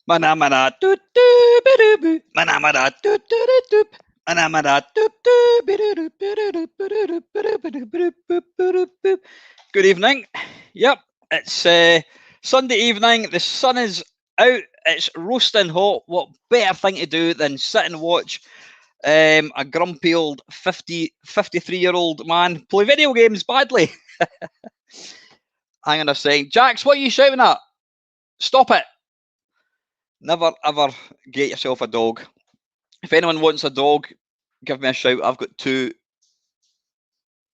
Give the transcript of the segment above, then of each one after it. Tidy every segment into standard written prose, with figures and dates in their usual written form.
Manamara doot doo bidoo boo. Manamara doot doo doo doop. Manamara doop doo bidoo doo bidoo doo bidoo doo bidoo bidoo bidoo boop bidoo boop. Good evening. Yep, it's Sunday evening. The sun is out. It's roasting hot. What better thing to do than sit and watch a grumpy old 53-year-old man play video games badly? Hang on a second. Jax, what are you shouting at? Stop it. Never ever get yourself a dog. If anyone wants a dog, give me a shout. I've got two.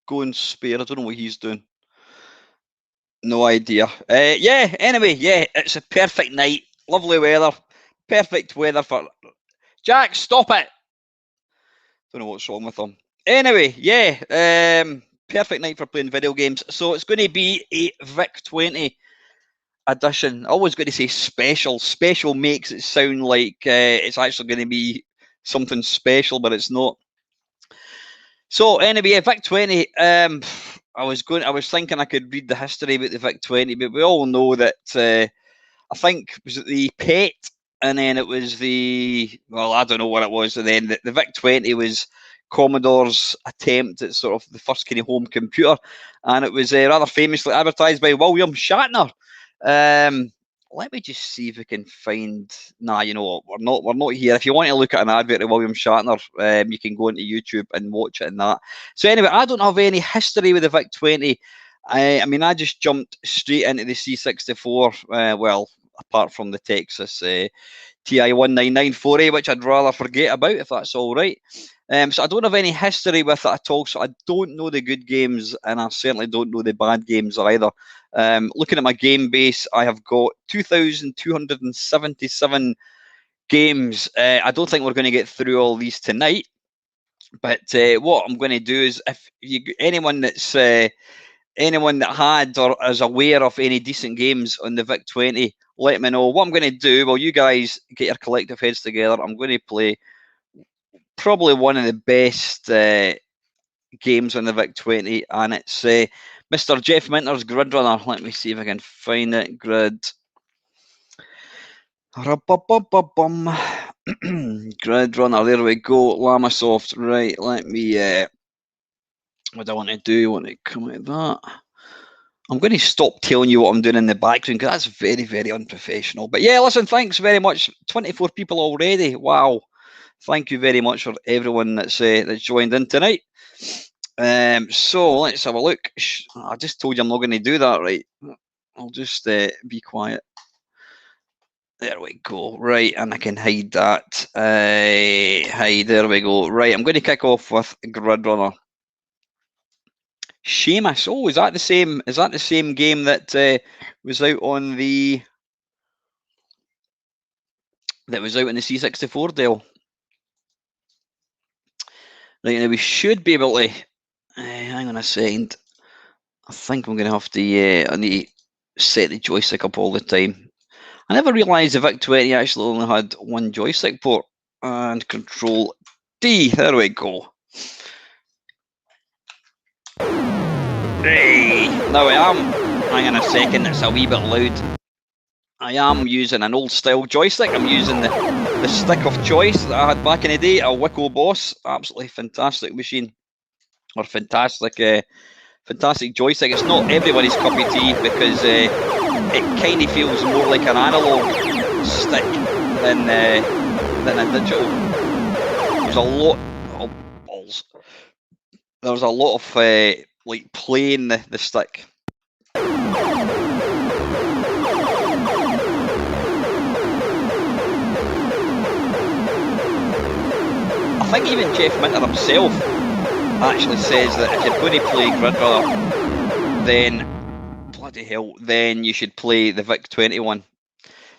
Go and spare. I don't know what he's doing. No idea. Yeah, anyway, yeah, it's a perfect night. Lovely weather. Perfect weather for... Jack, stop it! Don't know what's wrong with him. Anyway, yeah, perfect night for playing video games. So it's going to be a VIC-20 edition. I always got to say special. Special makes it sound like it's actually going to be something special, but it's not. So anyway, VIC-20. I was thinking I could read the history about the VIC-20, but we all know that I think was it the PET, and then it was I don't know what it was, and then the VIC-20 was Commodore's attempt at sort of the first kind of home computer, and it was rather famously advertised by William Shatner. Let me just see if we can find. Nah, you know what? We're not here. If you want to look at an advert of William Shatner, you can go into YouTube and watch it and that. So anyway, I don't have any history with the VIC-20. I mean, I just jumped straight into the C64. Well, apart from the Texas TI-19940, which I'd rather forget about, if that's all right. So I don't have any history with it at all. So I don't know the good games, and I certainly don't know the bad games either. Looking at my game base, I have got 2,277 games. I don't think we're going to get through all these tonight. But what I'm going to do is, if anyone that had or is aware of any decent games on the VIC-20, let me know. What I'm going to do, while you guys get your collective heads together, I'm going to play probably one of the best games on the VIC-20, and it's Mr. Jeff Minter's Gridrunner. Let me see if I can find it. Gridrunner, there we go. Lamasoft, right, let me... what do I want to do? I want to come out of that. I'm going to stop telling you what I'm doing in the background, because that's very, very unprofessional. But yeah, listen, thanks very much. 24 people already. Wow. Thank you very much for everyone that's joined in tonight. So let's have a look. I just told you I'm not going to do that, right? I'll just be quiet. There we go. Right, and I can hide that. Hide. There we go. Right, I'm going to kick off with Gridrunner. Sheamus. Oh, is that the same? Is that the same game that was out on the? That was out in the C64 deal. Right, now we should be able to. Hang on a second. I think I'm going to have to. I need to set the joystick up all the time. I never realised the VIC-20 actually only had one joystick port. And Control D. There we go. Hey, now I am. Hang on a second. It's a wee bit loud. I am using an old style joystick. I'm using the stick of choice that I had back in the day, a Wicco Boss. Absolutely fantastic machine, or fantastic joystick. It's not everybody's cup of tea, because it kind of feels more like an analog stick than a digital. There's a lot of balls. There's a lot of like playing the stick. I think even Jeff Minter himself actually says that if you're going to play Gridrunner, then bloody hell, then you should play the VIC-20 one.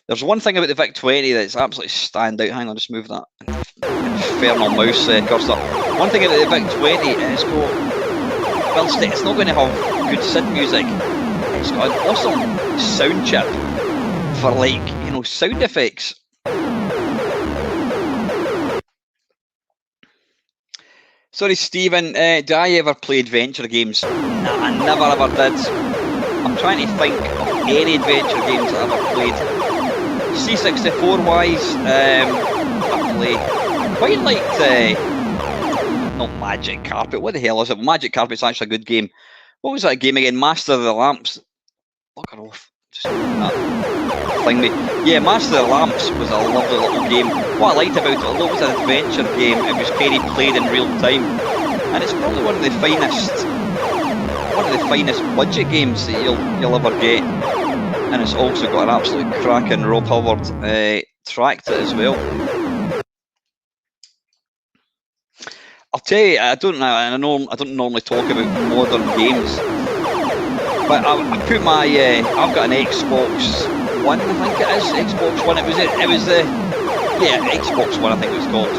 There's one thing about the VIC-20 that's absolutely stand out. Hang on, just move that infernal mouse cursor. One thing about the VIC-20 is whilst it's not going to have good synth music, it's got an awesome sound chip for, like, you know, sound effects. Sorry, Stephen, did I ever play adventure games? Nah, I never ever did. I'm trying to think of any adventure games that I ever played. C64 wise, I quite liked not Magic Carpet. What the hell is it? Magic Carpet's actually a good game. What was that game again? Master of the Lamps. Fuck off. Just that thing, mate. Yeah, Master of the Lamps was a lovely little game. What I liked about it, although it was an adventure game, it was kind of played in real time, and it's probably one of the finest budget games that you'll ever get. And it's also got an absolute cracking Rob Hubbard track to it as well. I'll tell you, I don't normally talk about modern games, but I put my I've got an Xbox One, I think it is Xbox One. It was Xbox One, I think it was called,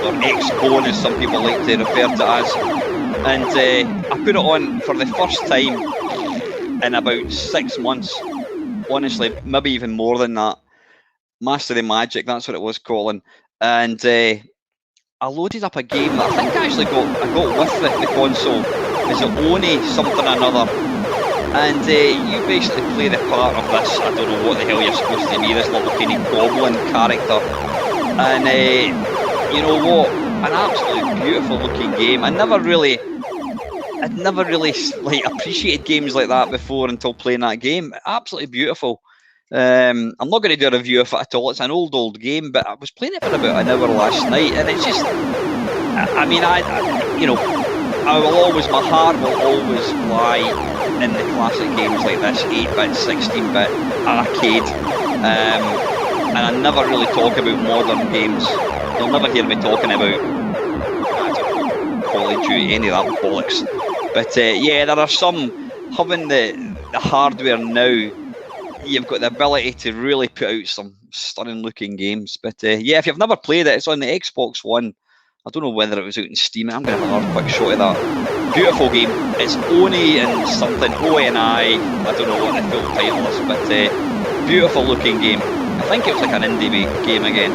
or X-Bone as some people like to refer to it as. And I put it on for the first time in about 6 months. Honestly, maybe even more than that. Master of the Magic, that's what it was, Colin. And I loaded up a game that I think I got with the console. Is it Oni something or another? And you basically play the part of this, I don't know what the hell you're supposed to be, this little kind of goblin character. And you know what? An absolutely beautiful looking game. I'd never really like appreciated games like that before until playing that game. Absolutely beautiful. I'm not going to do a review of it at all. It's an old game, but I was playing it for about an hour last night, and it's just, I mean, my heart will always lie in the classic games like this, 8-bit, 16-bit, arcade, and I never really talk about modern games. You'll never hear me talking about, I don't know, Call of Duty, any of that bollocks. But yeah, there are some, having the hardware now, you've got the ability to really put out some stunning looking games. But yeah, if you've never played it, it's on the Xbox One. I don't know whether it was out in Steam. I'm going to have another quick shot of that. Beautiful game. It's Oni and something, O-N-I. I don't know what the full title is, but beautiful looking game. I think it was like an indie game again.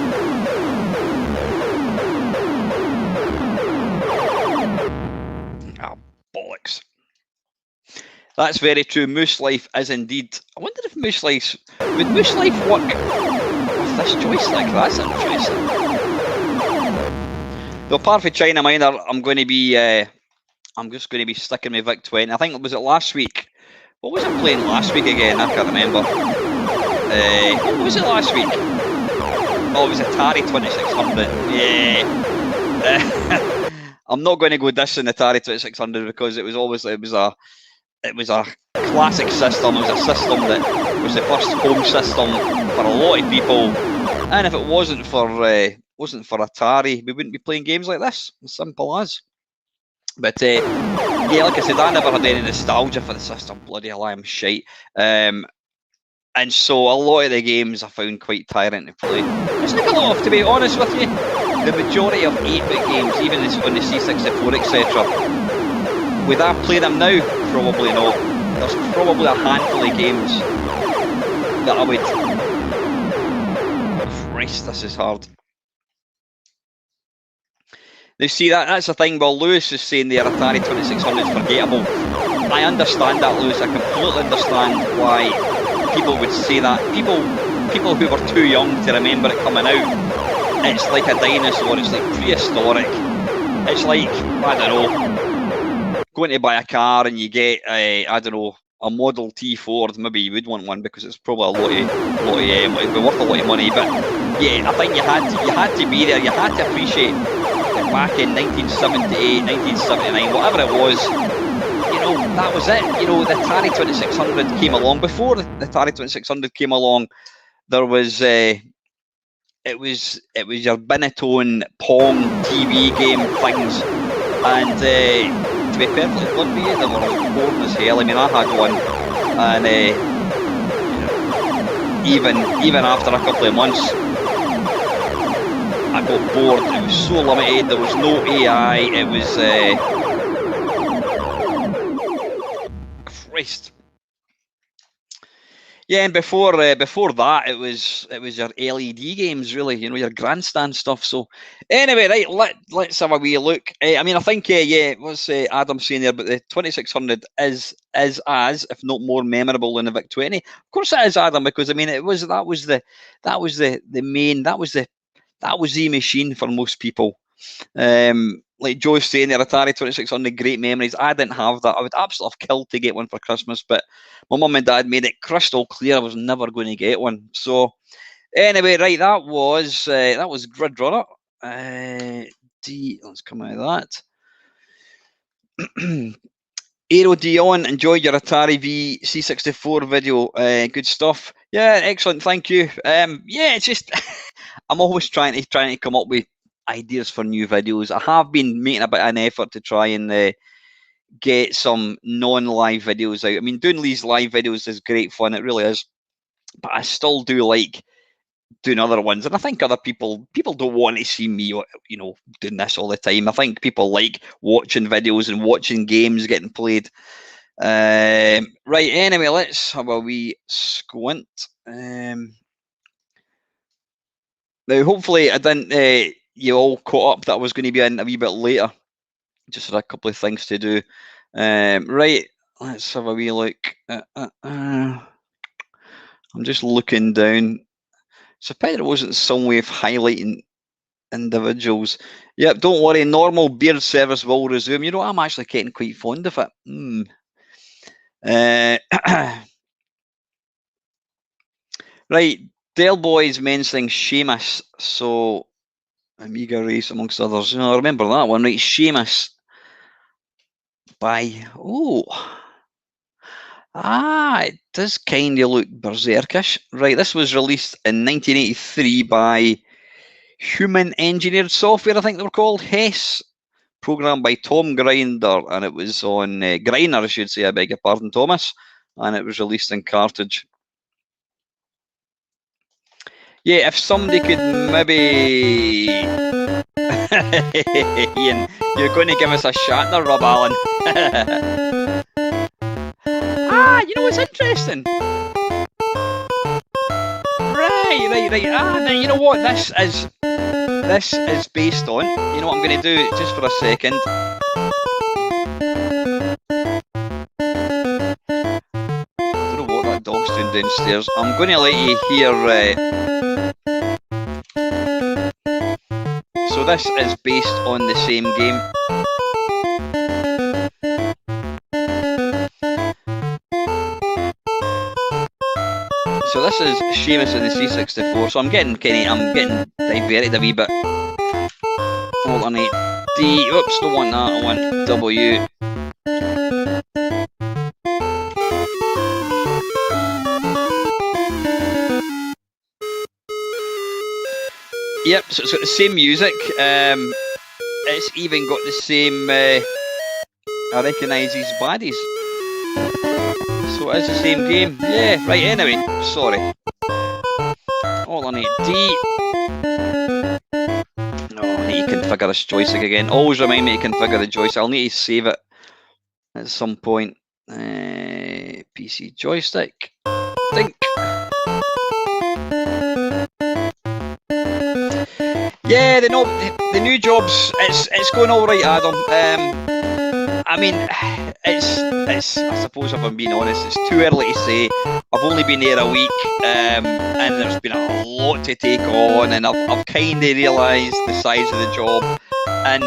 Ah, bollocks. That's very true. Moose Life is indeed. I wonder if Moose Life would Moose Life work with this joystick. That's interesting. Though apart from China Minor, I'm going to be. I'm just going to be sticking with Vic 20. I think was it last week. What was I playing last week again? I can't remember. What was it last week? Oh, it was Atari 2600. Yeah. I'm not going to go dissing Atari 2600 because it was a classic system. It was a system that was the first home system for a lot of people, and if it wasn't for Atari, we wouldn't be playing games like this. As simple as. But yeah, like I said, I never had any nostalgia for the system. Bloody hell, I am shite. And so a lot of the games I found quite tiring to play. It's like a lot of, to be honest with you, the majority of 8-bit games, even on the C64, etc. Would I play them now? Probably not. There's probably a handful of games that I would. Christ, this is hard. Now, see, that's the thing. Well, Lewis is saying the Atari 2600 is forgettable. I understand that, Lewis. I completely understand why people would say that. People who were too young to remember it coming out. It's like a dinosaur. It's like prehistoric. It's like, I don't know, going to buy a car and you get I don't know, a Model T Ford. Maybe you would want one because it's probably it'd be worth a lot of money. But yeah, I think you had to be there. You had to appreciate that back in 1978, 1979, whatever it was. You know, that was it. You know, the Atari 2600 came along. Before the Atari 2600 came along, there was it was your Binatone Pong TV game things, and to be perfectly blunt with you, they were boring as hell. I mean, I had one, and even after a couple of months, I got bored. It was so limited. There was no AI. It was Christ. Yeah, and before that, it was your LED games, really, you know, your grandstand stuff. So anyway, right, let's have a wee look. I mean, I think yeah, what's Adam saying there? But the 2600 is as, if not more, memorable than the VIC 20. Of course, it is, Adam, because I mean, that was the machine for most people. Like Joe's saying, the Atari 2600, great memories. I didn't have that. I would absolutely have killed to get one for Christmas, but my mum and dad made it crystal clear I was never going to get one. So anyway, right, that was Gridrunner. Let's come out of that. Aero Dion, enjoyed your Atari V C64 video. Good stuff. Yeah, excellent. Thank you. Yeah, it's just I'm always trying to come up with ideas for new videos. I have been making a bit of an effort to try and get some non-live videos out. I mean, doing these live videos is great fun. It really is. But I still do like doing other ones, and I think other people don't want to see me, you know, doing this all the time. I think people like watching videos and watching games getting played. Right. Anyway, let's have a wee squint. Now, hopefully, I didn't. You all caught up that I was going to be in a wee bit later. Just had a couple of things to do. Right. Let's have a wee look. I'm just looking down. So there wasn't some way of highlighting individuals. Yep, don't worry, normal beard service will resume. You know, I'm actually getting quite fond of it. Right, Del Boys mentioning Sheamus. So, Amiga Race, amongst others. You know, I remember that one, right? Sheamus by... it does kind of look berserkish. Right, this was released in 1983 by Human Engineered Software, I think they were called, Hess, programmed by Tom Grinder, and it was on Griner, I should say, I beg your pardon, Thomas, and it was released in cartridge. Yeah, if somebody could maybe... Ian, you're going to give us a Shatner rub, Alan. You know what's interesting? Right. You know what this is based on? You know what I'm going to do just for a second? I don't know what that dog's doing downstairs. I'm going to let you hear... So this is based on the same game. So this is Sheamus in the C64. So I'm getting diverted a wee bit. Alternate D. Oops, don't want that. I want W. Yep, so it's got the same music. It's even got the same. I recognise these baddies. So it's the same game. Yeah, right, anyway, sorry. Alternate D. I need to configure this joystick again. Always remind me to configure the joystick. I'll need to save it at some point. PC joystick. Think. Yeah, the new jobs. It's going all right, Adam. I mean, it's. I suppose if I'm being honest, it's too early to say. I've only been here a week, and there's been a lot to take on, and I've kind of realised the size of the job, and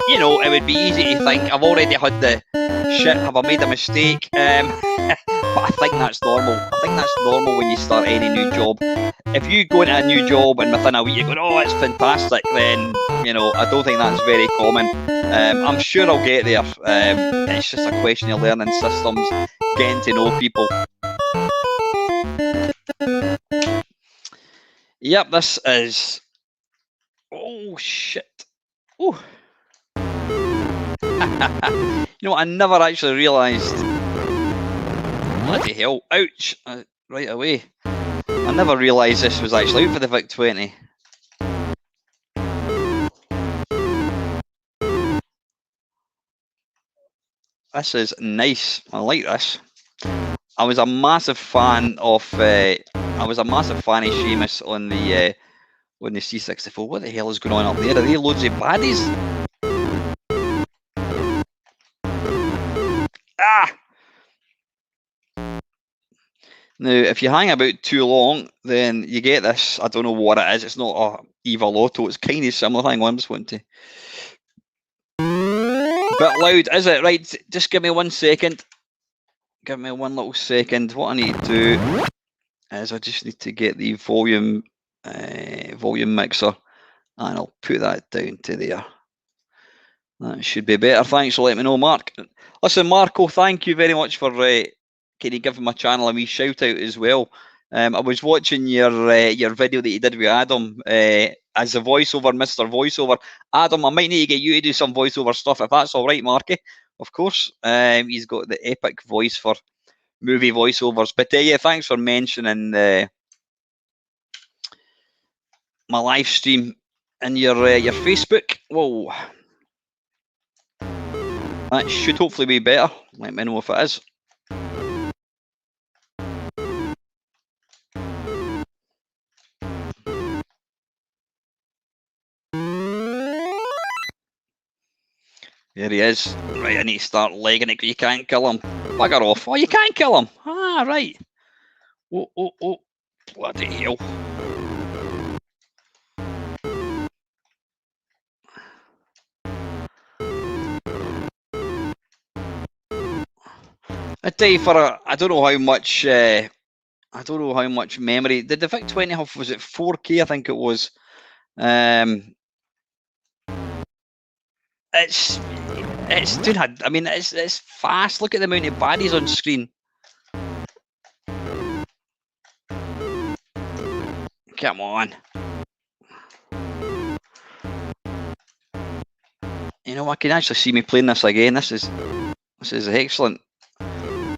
you know, it would be easy to think I've already had the shit. Have I made a mistake? But I think that's normal. I think that's normal when you start any new job. If you go into a new job and within a week you're going, oh, it's fantastic, then, you know, I don't think that's very common. I'm sure I'll get there. It's just a question of learning systems, getting to know people. Yep, this is... Oh, shit. Oh. You know, I never actually realised... Bloody hell. Ouch. Right away. I never realised this was actually out for the VIC 20. This is nice. I like this. I was a massive fan of Sheamus on the C64. What the hell is going on up there? Are they loads of baddies? Ah! Now, if you hang about too long, then you get this. I don't know what it is. It's not a Evil Auto. It's kind of similar. Hang on, I'm just wanting to. Bit loud, is it? Right, just give me 1 second. Give me 1 little second. What I need to do is I just need to get the volume mixer, and I'll put that down to there. That should be better. Thanks for letting me know, Mark. Listen, Marco, thank you very much for can you give my channel a wee shout out as well. I was watching your video that you did with Adam as a voiceover, Mr. Voiceover. Adam, I might need to get you to do some voiceover stuff if that's all right, Marky. Of course, he's got the epic voice for movie voiceovers. But yeah, thanks for mentioning my live stream in your Facebook. Whoa, that should hopefully be better. Let me know if it is. There he is. Right, I need to start legging it. You can't kill him. Bugger off. Oh, you can't kill him. Ah, right. Oh. Bloody hell. I tell you, I don't know how much memory. Did the VIC-20 have, was it 4K? I think it was. It's dude, I mean, it's fast. Look at the amount of baddies on screen. Come on. You know, I can actually see me playing this again. This is excellent.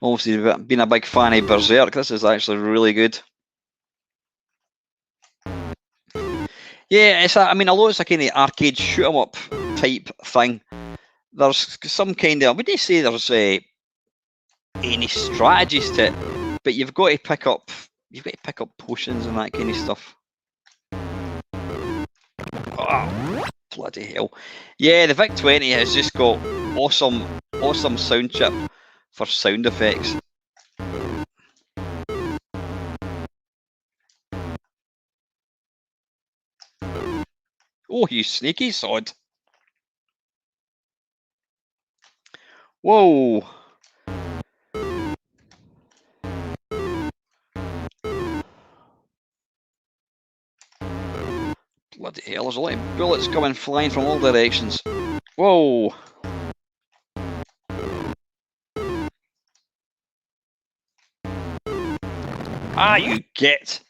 Obviously, being a big fan of Berserk, this is actually really good. Yeah, although it's a kind of arcade shoot 'em up type thing, there's some kind of, I wouldn't say there's any strategies to it, but you've got to pick up potions and that kind of stuff. Oh, bloody hell. Yeah, the VIC-20 has just got awesome sound chip for sound effects. Oh, you sneaky sod. Whoa. Bloody hell, there's a lot of bullets coming flying from all directions. Whoa. Ah, you get.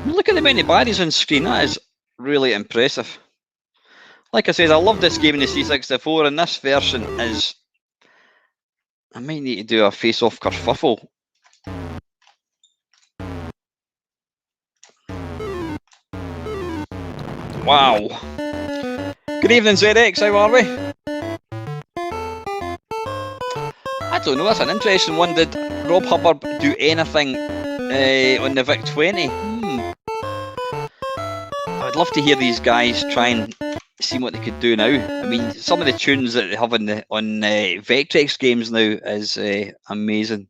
Look at the amount of baddies on screen. That is really impressive. Like I said, I love this game in the C64, and this version is... I might need to do a face-off kerfuffle. Wow. Good evening, ZX. How are we? I don't know. That's an interesting one. Did Rob Hubbard do anything on the VIC-20? I would love to hear these guys try and see what they could do now. I mean, some of the tunes that they have on Vectrex games now is amazing.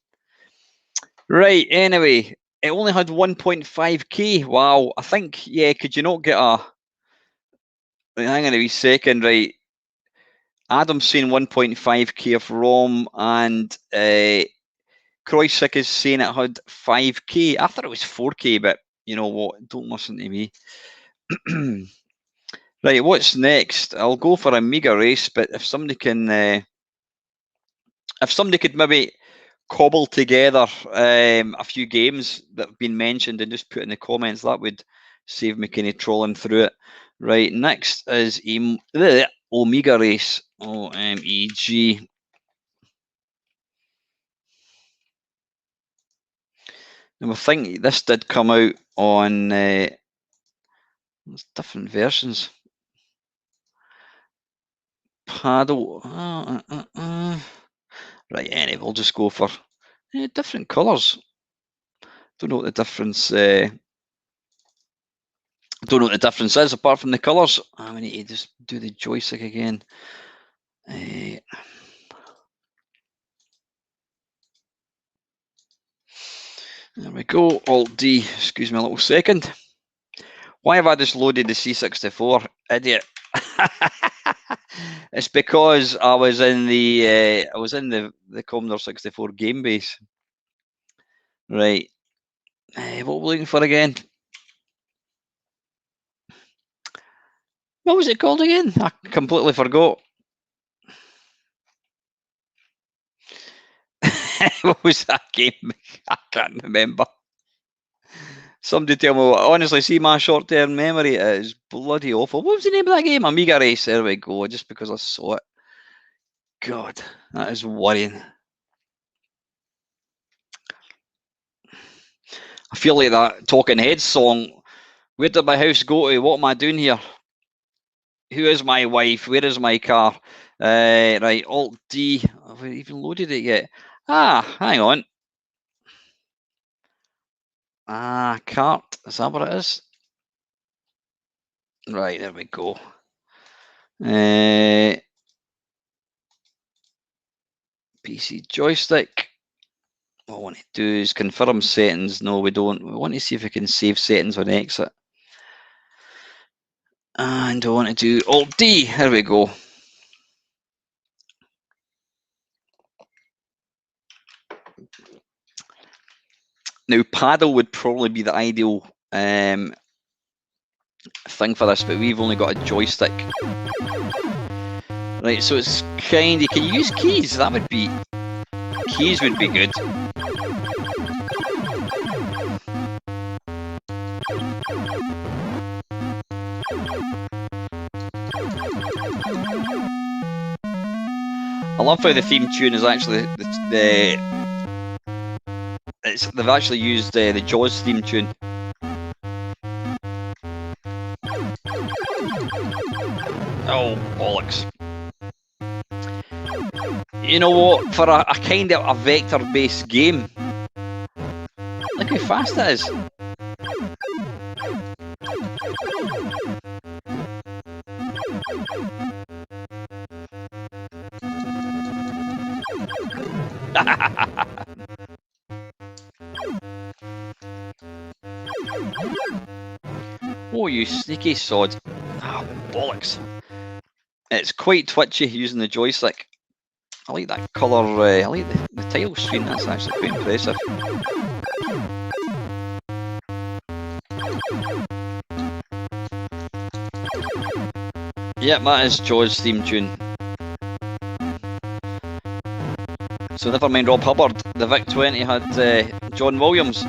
Right. Anyway, it only had 1.5K. Wow. I think, yeah. Could you not get a? Hang on a wee second. Right. Adam's saying 1.5K of ROM, and Kroisik is saying it had 5K. I thought it was 4K, but you know what? Don't listen to me. Right, what's next? I'll go for Amiga Race, but if somebody could maybe cobble together a few games that have been mentioned and just put in the comments, that would save me kind of trolling through it. Right, next is Omega Race. OMEG. Now I think this did come out on different versions. Paddle. Right, anyway, we'll just go for Different colours. Don't know what the difference. Don't know what the difference is apart from the colours. We need to just do the joystick again. There we go. Alt D. Excuse me a little second. Why have I just loaded the C64? Idiot. It's because I was in the Commodore 64 game base. Right. What were we looking for again? What was it called again? I completely forgot. What was that game? I can't remember. Somebody tell me what. Honestly, see my short-term memory is bloody awful. What was the name of that game? Amiga Race. There we go. Just because I saw it. God, that is worrying. I feel like that Talking Heads song. Where did my house go to? What am I doing here? Who is my wife? Where is my car? Right, Alt D. Have we even loaded it yet? Hang on. Cart. Is that what it is? Right, there we go. PC joystick. What I want to do is confirm settings. No, we don't. We want to see if we can save settings on exit. And I want to do Alt D. There we go. Now, paddle would probably be the ideal thing for this, but we've only got a joystick. Right, so it's kind of... Can you use keys? That would be... Keys would be good. I love how the theme tune is actually they've actually used the Jaws theme tune. Oh, bollocks. You know what? For a kind of a vector-based game, look how fast it is. Oh, you sneaky sod. Bollocks. It's quite twitchy using the joystick. I like that colour, I like the title screen, that's actually quite impressive. Yep, that is Jaws theme tune. So never mind Rob Hubbard, the VIC-20 had John Williams.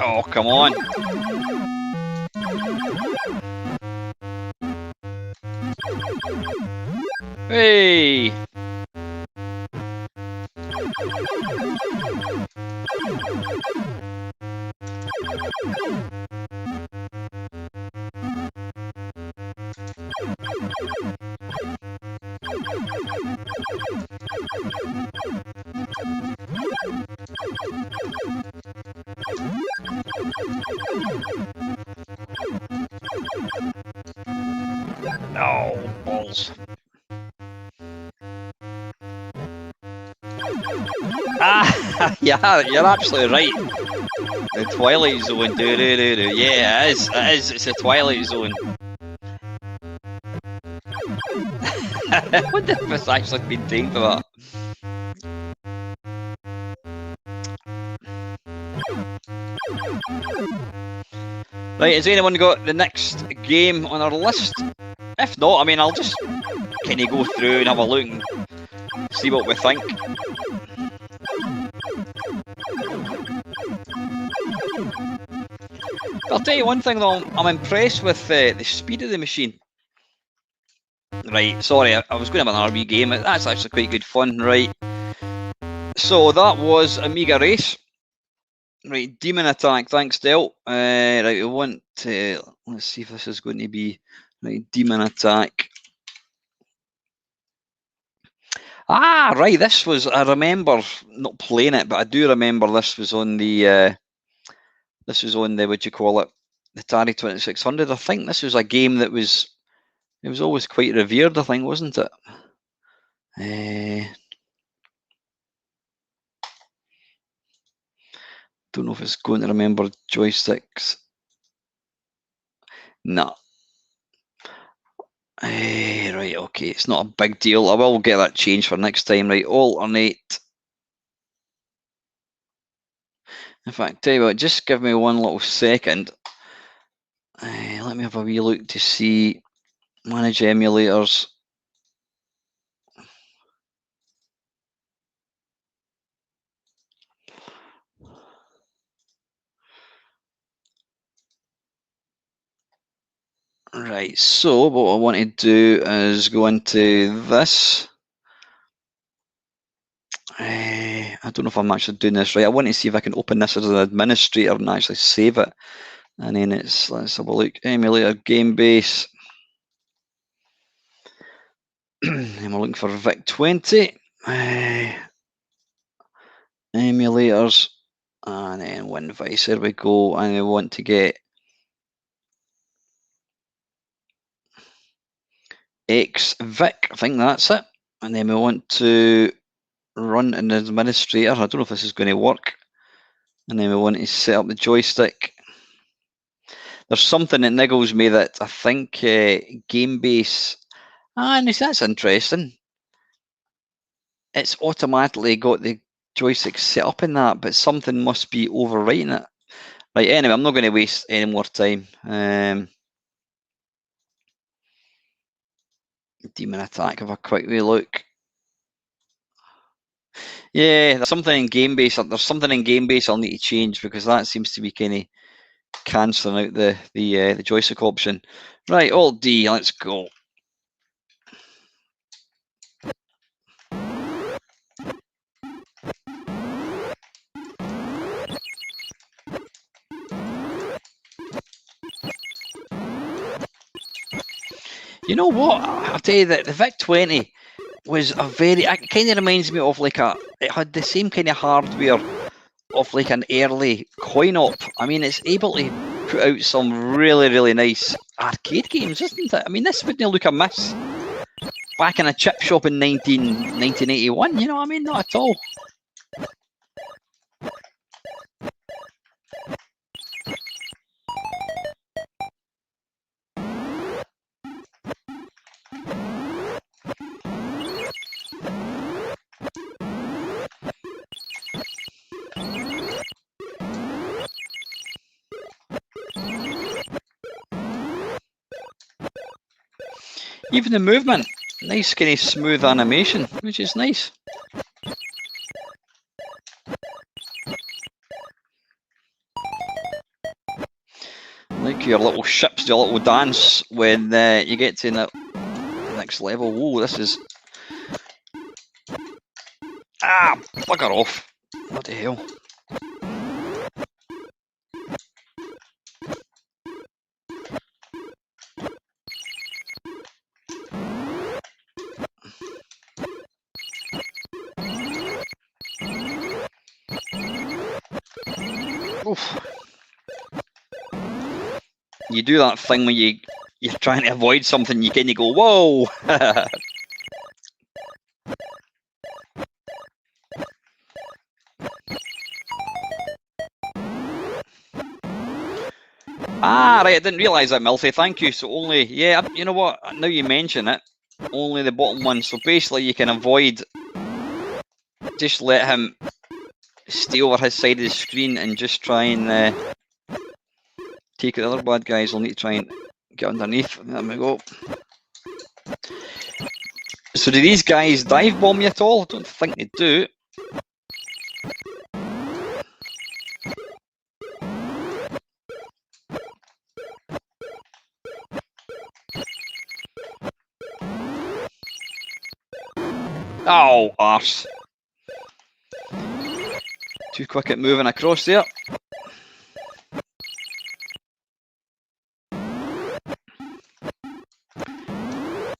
Oh, come on. Hey! No, balls. Yeah, you're absolutely right. The Twilight Zone. Yeah, it is. It's a Twilight Zone. I wonder if it's actually been taken for that. Right, has anyone got the next game on our list? If not, I mean, I'll just kind of go through and have a look and see what we think. I'll tell you one thing though, I'm impressed with the speed of the machine. Right, sorry, I was going to have an RB game. That's actually quite good fun, right? So that was Amiga Race. Right, Demon Attack, thanks Del. Right, we want to, let's see if this is going to be, right, Demon Attack. Ah, right. This was, I remember not playing it, but I do remember this was on the, what do you call it? The Atari 2600. I think this was a game that was, it was always quite revered, I think, wasn't it? Don't know if it's going to remember joysticks. No. Right, okay, it's not a big deal. I will get that changed for next time. Right, alternate. In fact, tell you what, just give me one little second. Let me have a wee look to see. Manage emulators. Right, so what I want to do is go into this. I don't know if I'm actually doing this right. I want to see if I can open this as an administrator and actually save it. And then it's, let's have a look, emulator, game base. And we're looking for VIC-20. Emulators. And then WinVice, there we go. And we want to get XVIC, I think that's it. And then we want to run an administrator. I don't know if this is going to work. And then we want to set up the joystick. There's something that niggles me that I think GameBase, and that's interesting. It's automatically got the joystick set up in that, but something must be overwriting it. Right, anyway, I'm not going to waste any more time. Demon Attack, have a quick wee look. Yeah, there's something in GameBase. There's something in GameBase I'll need to change because that seems to be kind of cancelling out the joystick option. Right, Alt D, let's go. You know what? I'll tell you that the VIC-20 was a very, it kind of reminds me of like it had the same kind of hardware of like an early coin-op. I mean, it's able to put out some really, really nice arcade games, isn't it? I mean, this wouldn't look amiss back in a chip shop in 1981, you know what I mean? Not at all. Even the movement, nice kind of smooth animation, which is nice. Like your little ships do a little dance when you get to the next level. Whoa, this is... Ah, bugger off. What the hell? Oof. You do that thing when you're trying to avoid something, you kind of go, whoa! Ah, right, I didn't realise that, Milty, thank you. So only, yeah, you know what, now you mention it, only the bottom one. So basically you can avoid, just let him stay over his side of the screen and just try and take the other bad guys. I'll need to try and get underneath. There we go. So do these guys dive bomb you at all? I don't think they do. Oh, arse. Too quick at moving across there.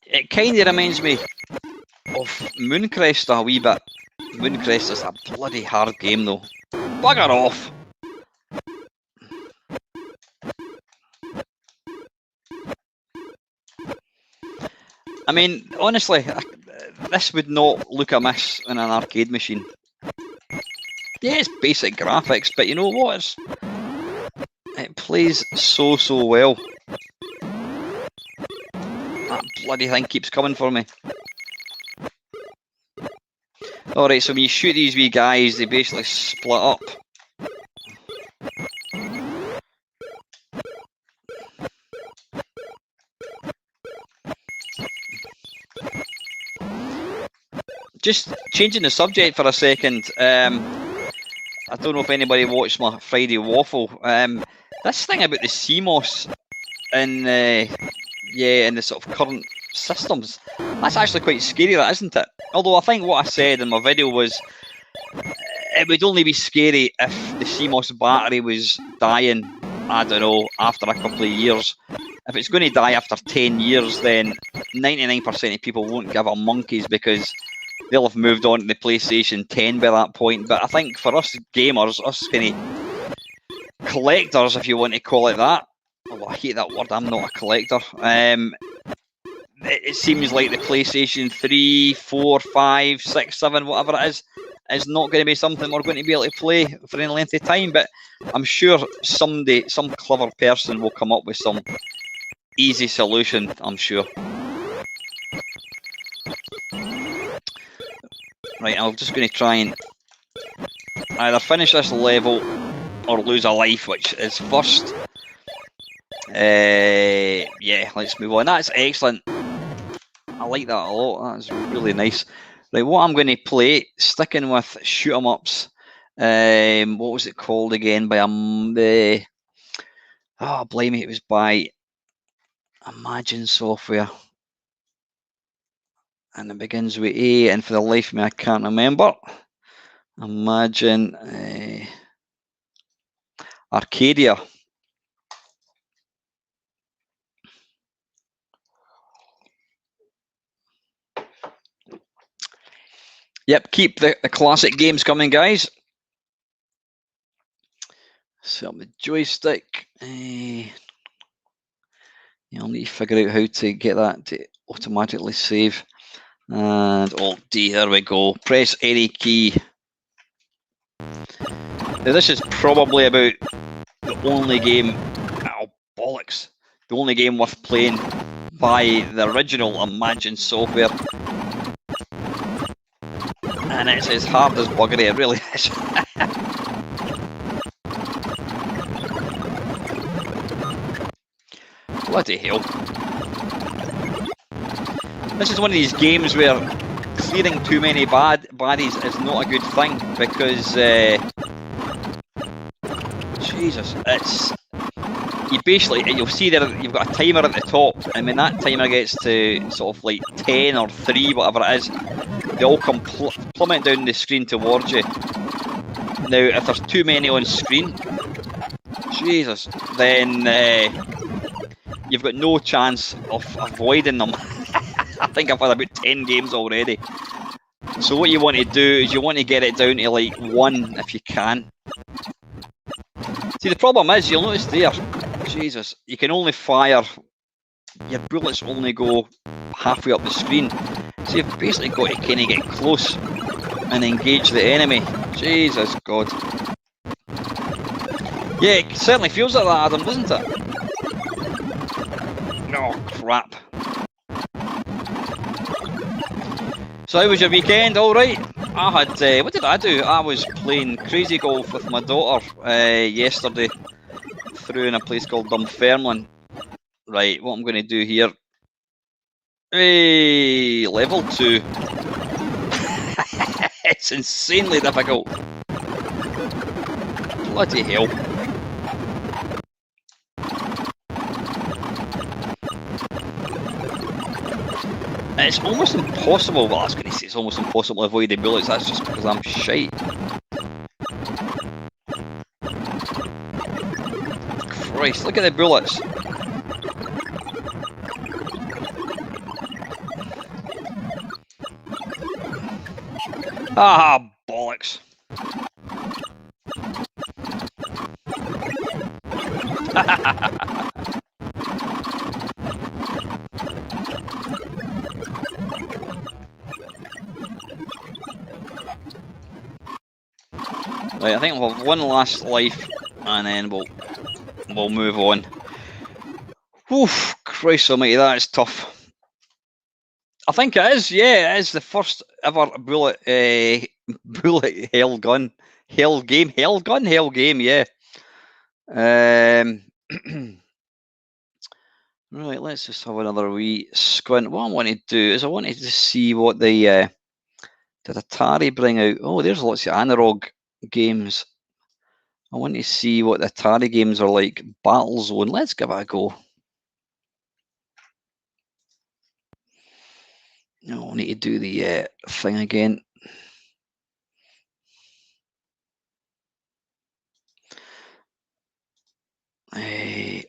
It kind of reminds me of Mooncrest a wee bit. Mooncrest is a bloody hard game though. Bugger off! I mean, honestly, this would not look amiss in an arcade machine. Yeah, it's basic graphics, but you know what? It plays so well. That bloody thing keeps coming for me. Alright, so when you shoot these wee guys, they basically split up. Just changing the subject for a second. I don't know if anybody watched my Friday Waffle. This thing about the CMOS in the sort of current systems, that's actually quite scary, that isn't it? Although I think what I said in my video was it would only be scary if the CMOS battery was dying, I don't know, after a couple of years. If it's going to die after 10 years, then 99% of people won't give a monkeys because they'll have moved on to the PlayStation 10 by that point. But I think for us gamers, us kind of collectors, if you want to call it that, oh, I hate that word, I'm not a collector. It seems like the PlayStation 3, 4, 5, 6, 7, whatever it is not going to be something we're going to be able to play for any length of time. But I'm sure someday some clever person will come up with some easy solution, I'm sure. Right, I'm just going to try and either finish this level or lose a life, which is first. Yeah, let's move on. That's excellent. I like that a lot. That's really nice. Right, what I'm going to play, sticking with shoot 'em ups. What was it called again? By blimey, it was by Imagine Software. And it begins with A, and for the life of me, I can't remember. Imagine Arcadia. Yep, keep the classic games coming, guys. Set up the joystick. You'll need to figure out how to get that to automatically save. And Alt D, there we go. Press any key. Now this is probably about the only game, oh bollocks, the only game worth playing by the original Imagine Software. And it's as hard as buggery, it really is. Bloody hell. This is one of these games where clearing too many baddies is not a good thing because, Jesus, it's, you basically, you'll see there, you've got a timer at the top, and when that timer gets to sort of like 10 or 3, whatever it is, they all come plummet down the screen towards you. Now, if there's too many on screen, Jesus, then you've got no chance of avoiding them. I think I've had about 10 games already. So what you want to do is you want to get it down to like 1 if you can. See, the problem is, you'll notice there, Jesus, you can only fire, your bullets only go halfway up the screen. So you've basically got to kind of get close and engage the enemy. Jesus God. Yeah, it certainly feels like that, Adam, doesn't it? Oh, crap. So how was your weekend? All right. I had, what did I do? I was playing crazy golf with my daughter yesterday through in a place called Dunfermline. Right, what I'm going to do here. Hey, level 2. It's insanely difficult. Bloody hell. It's almost impossible, well I was going to say it's almost impossible to avoid the bullets, that's just because I'm shite. Christ, look at the bullets. Ah, bollocks. Right, I think we'll have one last life, and then we'll move on. Oof, Christ almighty, that is tough. I think it is, yeah, it is the first ever bullet hell game, yeah. Right, let's just have another wee squint. What I want to do is I wanted to see what did Atari bring out. Oh, there's lots of analog games. I want to see what the Atari games are like. Battlezone, let's give it a go. No, I need to do the thing again. Hang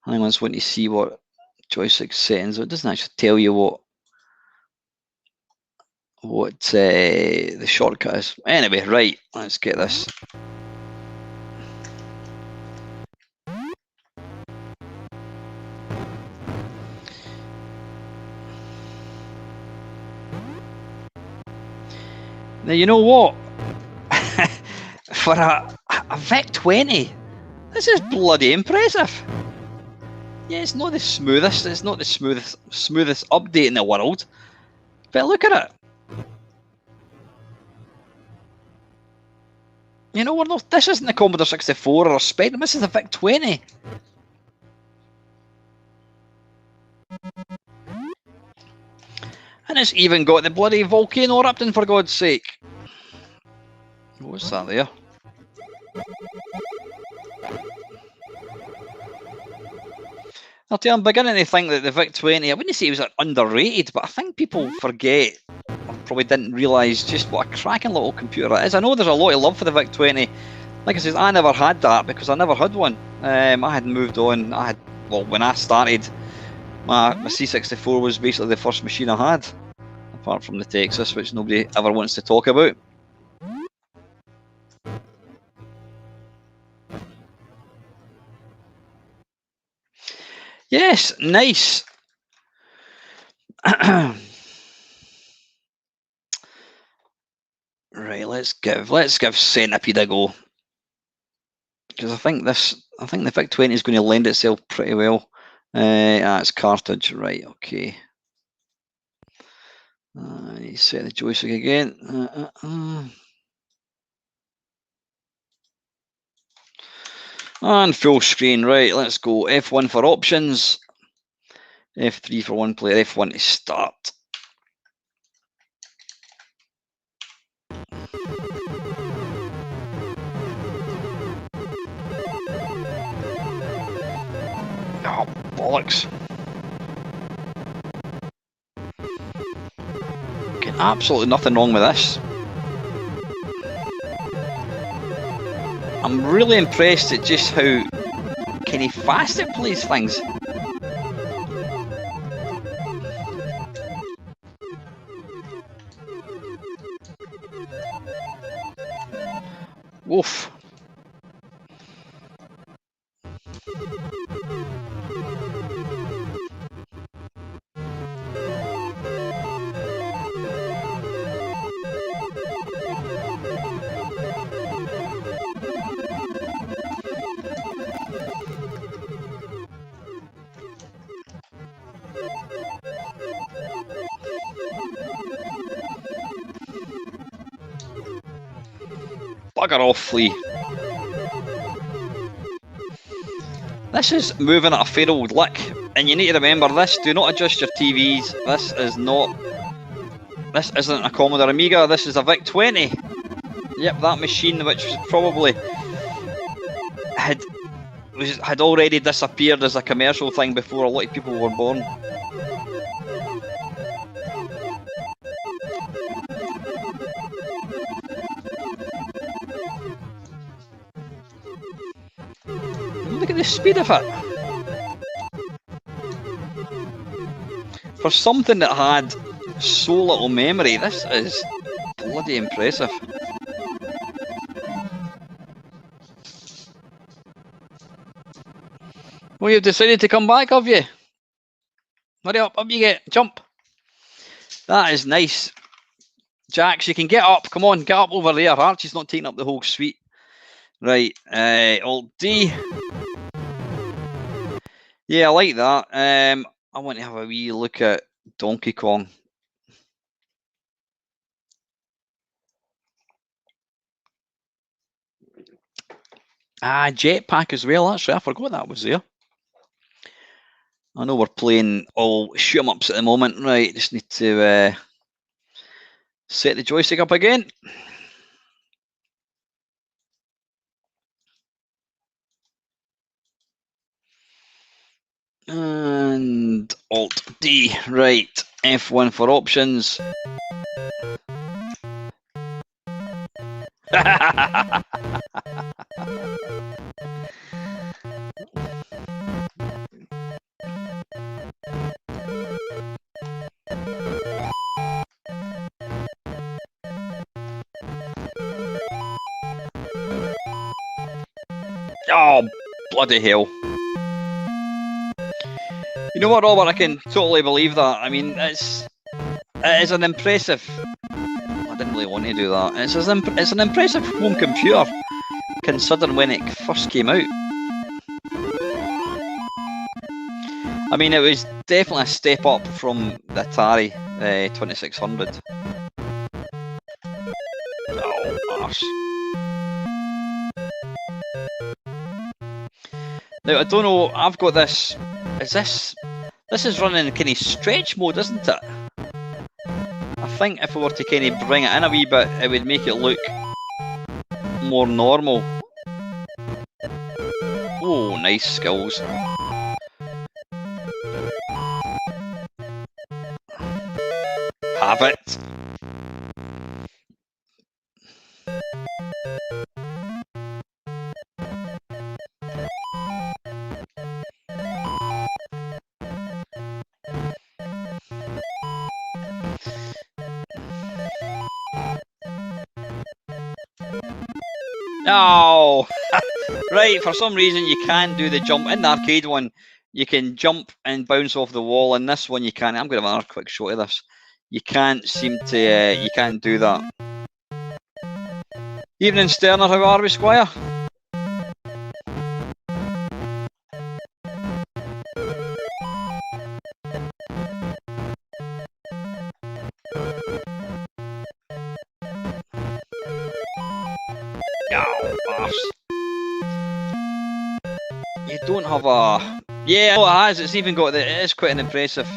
on, I just want to see what joystick settings. It doesn't actually tell you what the shortcut is. Anyway, right, let's get this. Now, you know what? For a VIC-20, this is bloody impressive. Yeah, it's not the smoothest. It's not the smoothest update in the world. But look at it. You know, this isn't the Commodore 64 or a Spectrum. This is a VIC-20. And it's even got the bloody volcano erupting, for God's sake. What's that there? I'll tell you, I'm beginning to think that the VIC-20, I wouldn't say it was underrated, but I think people forget, or probably didn't realise just what a cracking little computer it is. I know there's a lot of love for the VIC-20. Like I said, I never had that because I never had one. I had moved on. When I started, my C64 was basically the first machine I had, apart from the Texas, which nobody ever wants to talk about. Yes, nice. Right, let's give Centipede a go, because I think the VIC-20 is going to lend itself pretty well. It's cartridge, right? Okay. I need to set the joystick again. And full screen, right? Let's go. F1 for options. F3 for one player. F1 to start. Oh, bollocks. Okay, absolutely nothing wrong with this. I'm really impressed at just how kind of fast it plays things. Woof. Bugger off, Flea. This is moving at a fair old lick, and you need to remember this. Do not adjust your TVs. This isn't a Commodore Amiga. This is a VIC-20. Yep, that machine, which was probably had already disappeared as a commercial thing before a lot of people were born. Look at the speed of it. For something that had so little memory. This is bloody impressive. Well, you've decided to come back, have you? Hurry up, up you get, jump. That is nice. Jax, you can get up. Come on, get up over there. Archie's not taking up the whole suite. Right, Alt D. Yeah, I like that. I want to have a wee look at Donkey Kong. Ah, Jetpack as well. Actually, I forgot that was there. I know we're playing all shoot 'em ups at the moment. Right, just need to set the joystick up again. And Alt D. Right, F1 for options. Oh, bloody hell. You know what, Robert? I can totally believe that. I mean, it is an impressive... I didn't really want to do that. It's an impressive home computer, considering when it first came out. I mean, it was definitely a step up from the Atari 2600. Oh, arse. Now, I don't know, I've got this... This is running in kind of stretch mode, isn't it? I think if we were to kind of bring it in a wee bit, it would make it look more normal. Oh, nice skills. Have it. Oh, right, for some reason you can't do the jump. In the arcade one, you can jump and bounce off the wall. In this one, you can't. I'm going to have another quick shot of this. You can't seem to, you can't do that. Evening, Sterner, how are we, Squire? You don't have a... Yeah, oh, it has. It's even got the... It is quite an impressive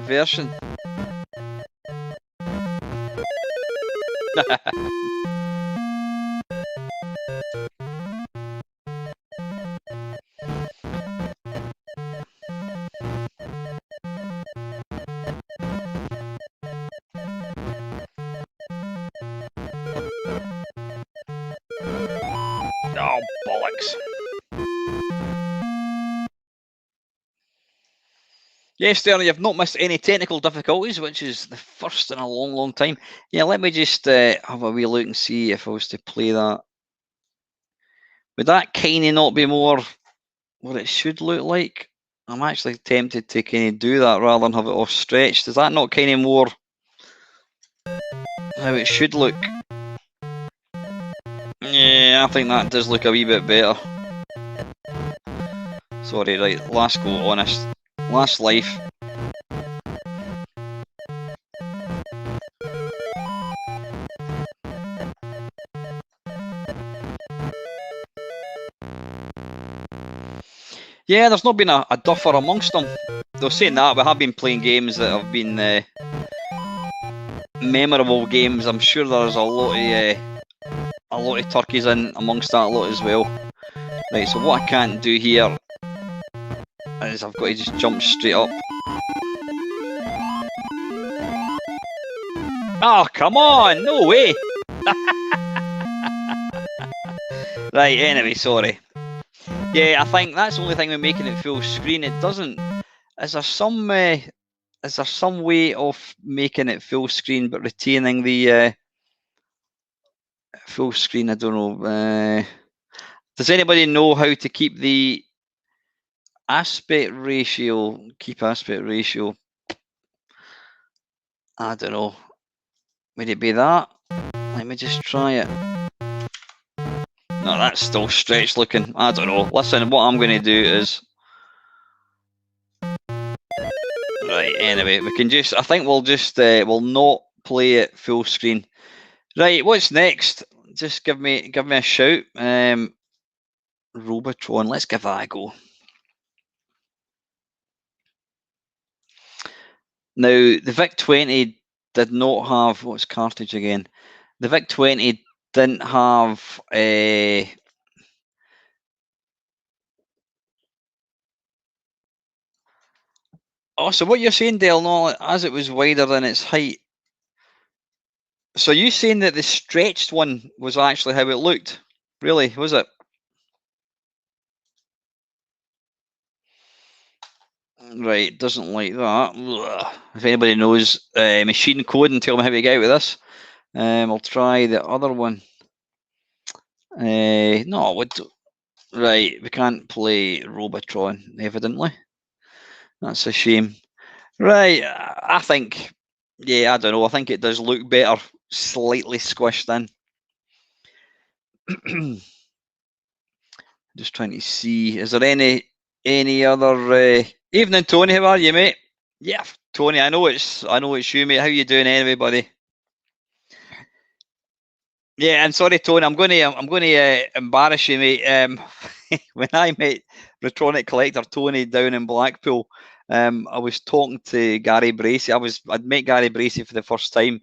version. Oh, bollocks. Yes, Sterling, you've not missed any technical difficulties, which is the first in a long, long time. Yeah, let me just have a wee look and see if I was to play that. Would that kind of not be more what it should look like? I'm actually tempted to kind of do that rather than have it off stretched. Is that not kind of more how it should look? Yeah, I think that does look a wee bit better. Sorry, right, last go, honest. Last life. Yeah, there's not been a duffer amongst them. Though saying that, we have been playing games that have been memorable games. I'm sure there's a lot of turkeys in amongst that lot as well. Right, so what I can't do here is I've got to just jump straight up. Oh, come on! No way! Right, anyway, sorry. Yeah, I think that's the only thing with making it full screen. It doesn't... Is there is there some way of making it full screen but retaining the full screen? I don't know. Does anybody know how to keep the aspect ratio? Keep aspect ratio. I don't know. Would it be that? Let me just try it. No, that's still stretched looking. I don't know. Listen, what I'm going to do is... Right, anyway, we can just... I think we'll just... we'll not play it full screen. Right, what's next? Just give me a shout. Robotron, let's give that a go. Now, the VIC-20 did not have... What's cartridge again? The VIC-20 didn't have... Oh, so what you're saying, Dale, no, as it was wider than its height. So you saying that the stretched one was actually how it looked? Really, was it? Right, doesn't like that. Ugh. If anybody knows machine code and tell me how to get out with this, I'll try the other one. No, right, we can't play Robotron, evidently. That's a shame. Right, I think, yeah, I don't know. I think it does look better, slightly squished in. Just trying to see, is there any other evening, Tony? How are you, mate? Yeah, Tony, I know it's you, mate. How you doing, anyway, buddy? Yeah, I'm sorry, Tony. I'm going to embarrass you, mate. When I met Retronic Collector Tony down in Blackpool, I was talking to Gary Bracey. I'd met Gary Bracey for the first time,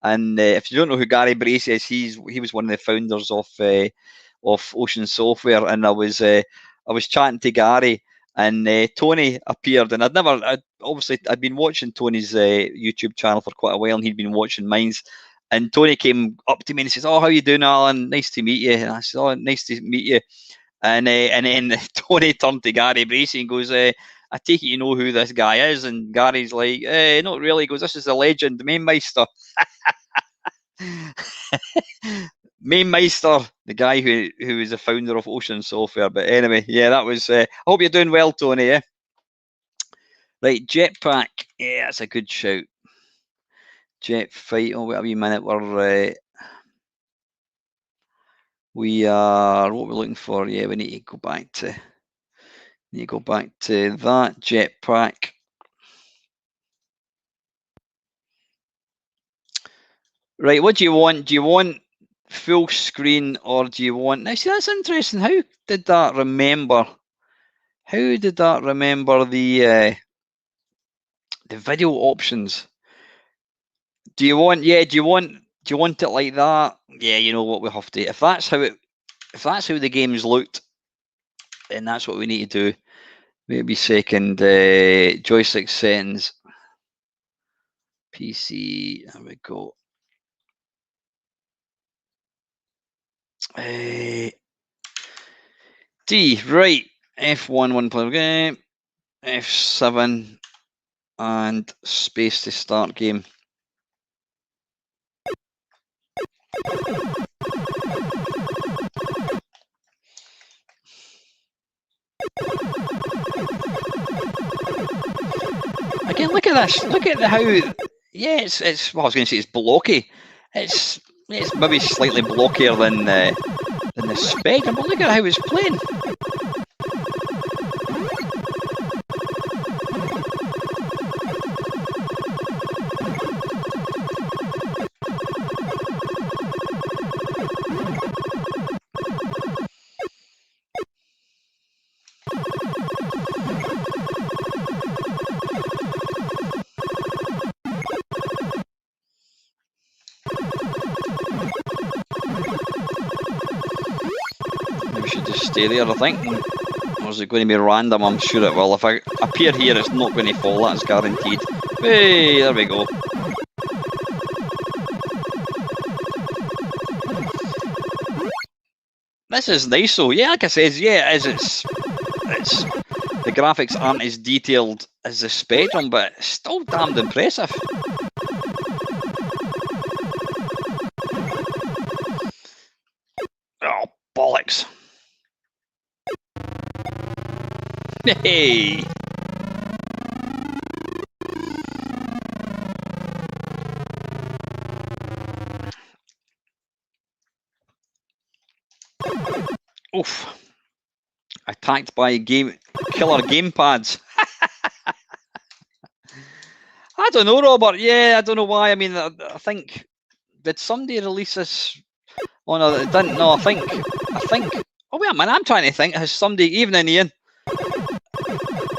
and if you don't know who Gary Bracey is, he was one of the founders of Ocean Software, and I was chatting to Gary, and Tony appeared, and I'd been watching Tony's YouTube channel for quite a while, and he'd been watching mine's. And Tony came up to me and he says, "Oh, how you doing, Alan? Nice to meet you." And I said, "Oh, nice to meet you." And then Tony turned to Gary Bracey and goes, "I take it you know who this guy is?" And Gary's like, "Not really." He goes, "This is the legend, the Mamemeister." Mamemeister, the guy who is the founder of Ocean Software. But anyway, yeah, that was. I hope you're doing well, Tony. Yeah. Right, Jetpack. Yeah, that's a good shout. Jet fight. Oh, wait a wee minute. We are what we're looking for. Yeah, we need to go back to. That Jetpack. Right. What do you want? Do you want full screen or do you want? Now, see, that's interesting. How did that remember? How did that remember the video options? Do you want? Yeah. Do you want it like that? Yeah. You know what we have to. If that's how the game's looked, then that's what we need to do. Maybe second joystick settings. PC. There we go. D. Right. F1 one player game. F7 and space to start game. Again, look at this. Look at how. Yeah, it's. Well, I was going to say it's blocky. It's maybe slightly blockier than the Spectrum, but look at how it's playing. Stay there, I think. Or is it going to be random? I'm sure it will. If I appear here, it's not going to fall. That's guaranteed. Hey, there we go. This is nice, though. Yeah, like I said, yeah, it is. It's the graphics aren't as detailed as the Spectrum, but it's still damned impressive. Oh, bollocks. Hey! Oof. Attacked by killer gamepads. I don't know, Robert. Yeah, I don't know why. I mean, I think, did somebody release this? Oh no, it didn't. No, I think. Oh wait a minute, I'm trying to think. Has somebody, evening Ian,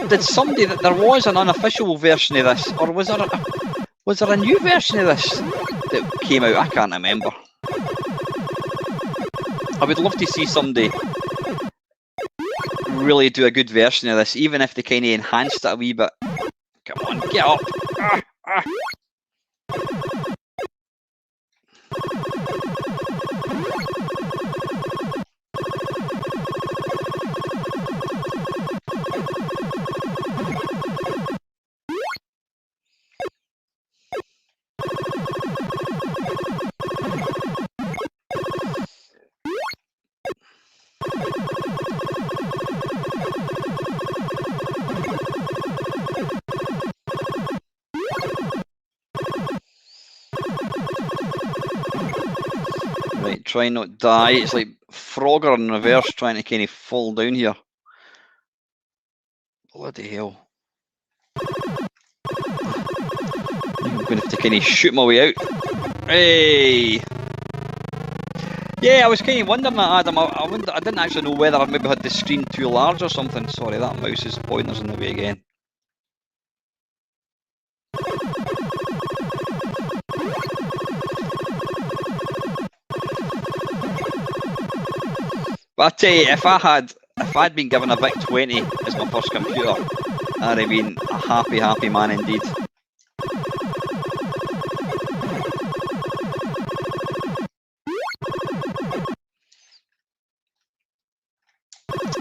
did somebody that there was an unofficial version of this, or was there a new version of this that came out? I can't remember. I would love to see somebody really do a good version of this, even if they kind of enhanced it a wee bit. Come on, get up. Right, try not to die. It's like Frogger in reverse trying to kind of fall down here. Bloody hell. I'm going to have to kind of shoot my way out. Hey! Yeah, I was kind of wondering that, Adam. I didn't actually know whether I maybe had the screen too large or something. Sorry, that mouse's pointer's in the way again. But I tell you, if I'd been given a VIC-20 as my first computer, I'd have been a happy man indeed.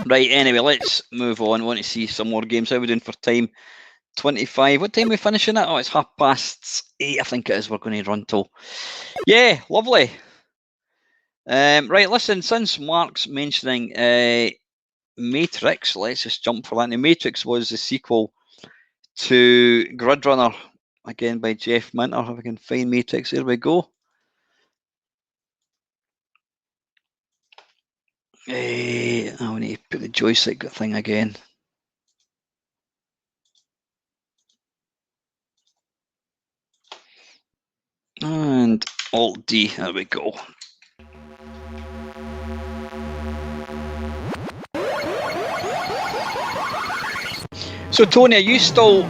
Right, anyway, let's move on. I want to see some more games. How are we doing for time? 25. What time are we finishing at? Oh, it's 8:30, I think it is. We're going to run till. Yeah, lovely. Right, listen, since Mark's mentioning Matrix, let's just jump for that. Now, Matrix was the sequel to Gridrunner, again by Jeff Minter. If I can find Matrix, there we go. I need to put the joystick thing again. And Alt-D, there we go. So Tony, are you still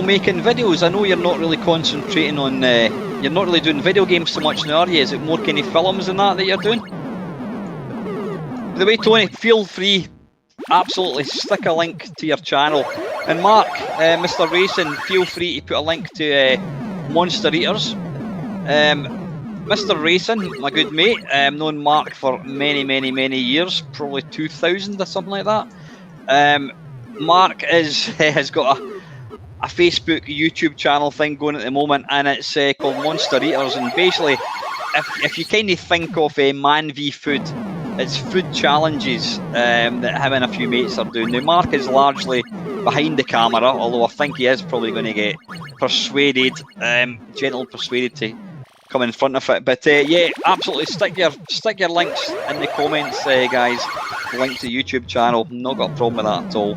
making videos? I know you're not really concentrating on, you're not really doing video games so much now, are you? Is it more kind of films and that you're doing? By the way, Tony, feel free, absolutely stick a link to your channel. And Mark, Mr. Racing, feel free to put a link to Monster Eaters. Mr. Racing, my good mate, known Mark for many years, probably 2000 or something like that. Mark has got a Facebook, YouTube channel thing going at the moment, and it's called Monster Eaters. And basically, if you kind of think of Man v Food, it's food challenges that him and a few mates are doing. Now, Mark is largely behind the camera, although I think he is probably going to get persuaded, gently persuaded to come in front of it. But yeah, absolutely stick your links in the comments, guys. Link to YouTube channel. Not got a problem with that at all.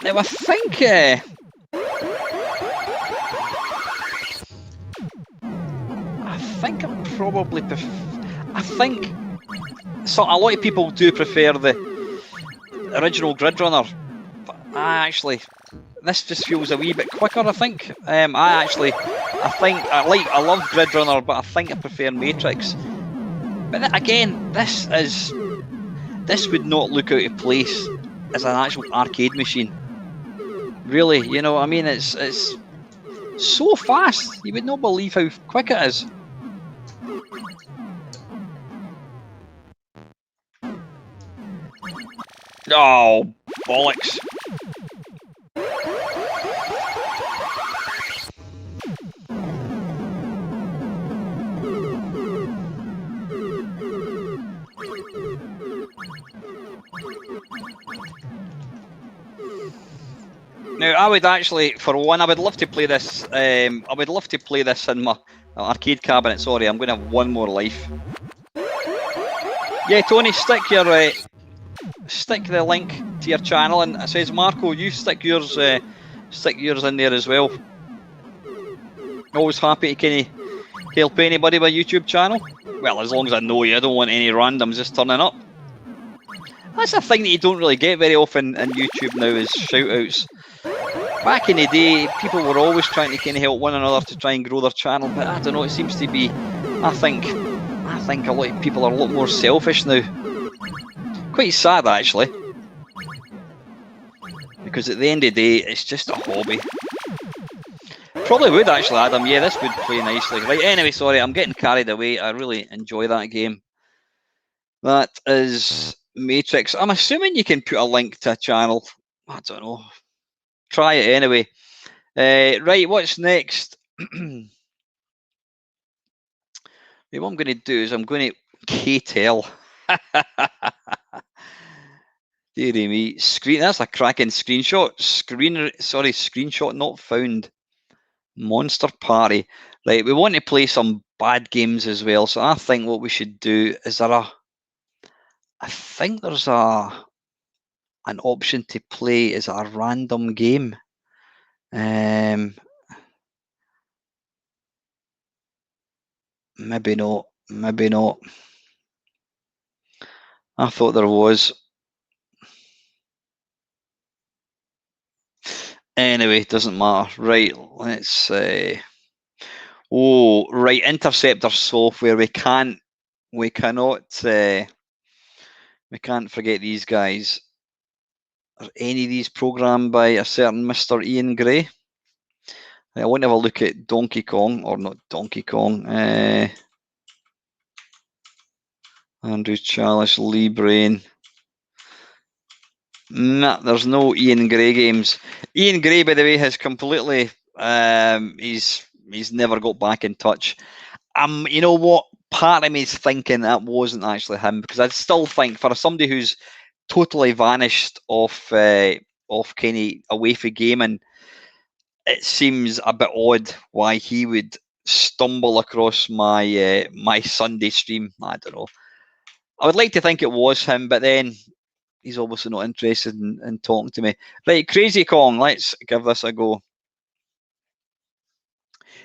Now I think I'm probably so a lot of people do prefer the original Gridrunner, but this just feels a wee bit quicker. I think I love Gridrunner, but I think I prefer Matrix. But then again, this would not look out of place as an actual arcade machine. Really, you know, I mean, it's so fast. You would not believe how quick it is. Oh, bollocks. Now, I would actually, for one, I would love to play this. I would love to play this in my arcade cabinet. Sorry, I'm going to have one more life. Yeah, Tony, stick the link to your channel, and it says Marco, you stick yours in there as well. Always happy to kind of help anybody with YouTube channel. Well, as long as I know you, I don't want any randoms just turning up. That's a thing that you don't really get very often in YouTube now, is shout-outs. Back in the day, people were always trying to kind of help one another to try and grow their channel, but I don't know, it seems to be, I think a lot of people are a lot more selfish now. Quite sad, actually. Because at the end of the day, it's just a hobby. Probably would, actually, Adam. Yeah, this would play nicely. Right, anyway, sorry, I'm getting carried away. I really enjoy that game. That is Matrix. I'm assuming you can put a link to a channel. I don't know. Try it anyway. Right, what's next? What I'm going to do is I'm going to K-Tel. Dearie me. That's a cracking screenshot. Screenshot not found. Monster Party. Right, we want to play some bad games as well. So I think what we should do is I think there's an option to play as a random game. Maybe not. Maybe not. I thought there was. Anyway, doesn't matter. Right, let's say. Oh, right, Interceptor software. We can't forget these guys. Are any of these programmed by a certain Mr. Ian Gray? I want to have a look at Donkey Kong, or not Donkey Kong. Andrew Chalice, Lee Brain. Nah, there's no Ian Gray games. Ian Gray, by the way, has completely. He's never got back in touch. You know what? Part of me is thinking that wasn't actually him, because I still think for somebody who's totally vanished off kind of away from gaming, it seems a bit odd why he would stumble across my my Sunday stream. I don't know. I would like to think it was him, but then he's obviously not interested in talking to me. Right, Crazy Kong, let's give this a go.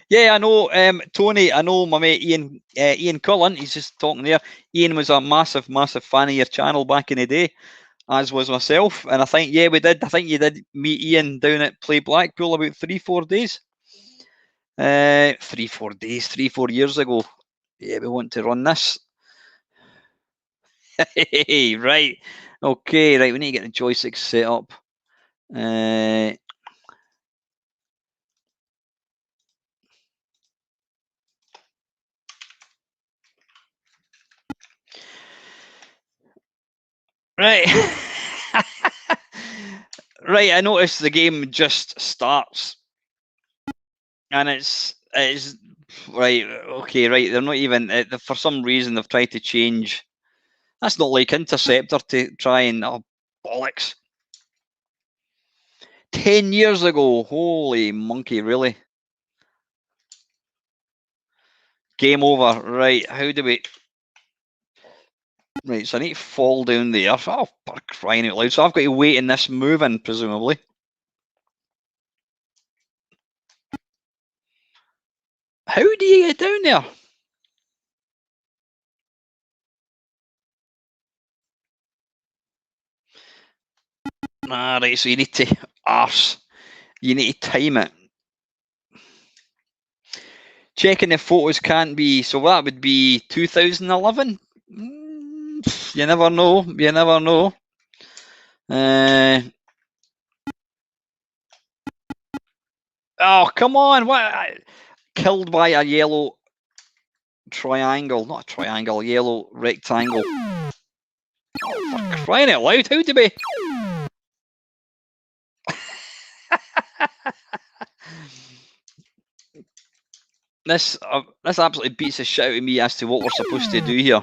Yeah, I know, Tony, I know my mate Ian Cullen, he's just talking there. Ian was a massive fan of your channel back in the day, as was myself. And I think, yeah, we did. I think you did meet Ian down at Play Blackpool about 3-4 days. 3-4 days, 3-4 years ago. Yeah, we want to run this. Right. Okay, right, we need to get the joysticks set up. Right. Right, I noticed the game just starts. And it's right, okay, right. They're not even, for some reason, they've tried to change. That's not like Interceptor to try and, oh, bollocks. 10 years ago, holy monkey, really? Game over, right, how do we... Right, so I need to fall down there. Oh, for crying out loud. So I've got to wait in this moving, presumably. How do you get down there? Ah, right, so you need to arse. You need to time it. Checking the photos can't be, so that would be 2011? You never know. You never know. Oh, come on. What? Killed by a yellow triangle. Not a triangle, yellow rectangle. Oh, for crying out loud. How do we... This absolutely beats the shit out of me as to what we're supposed to do here.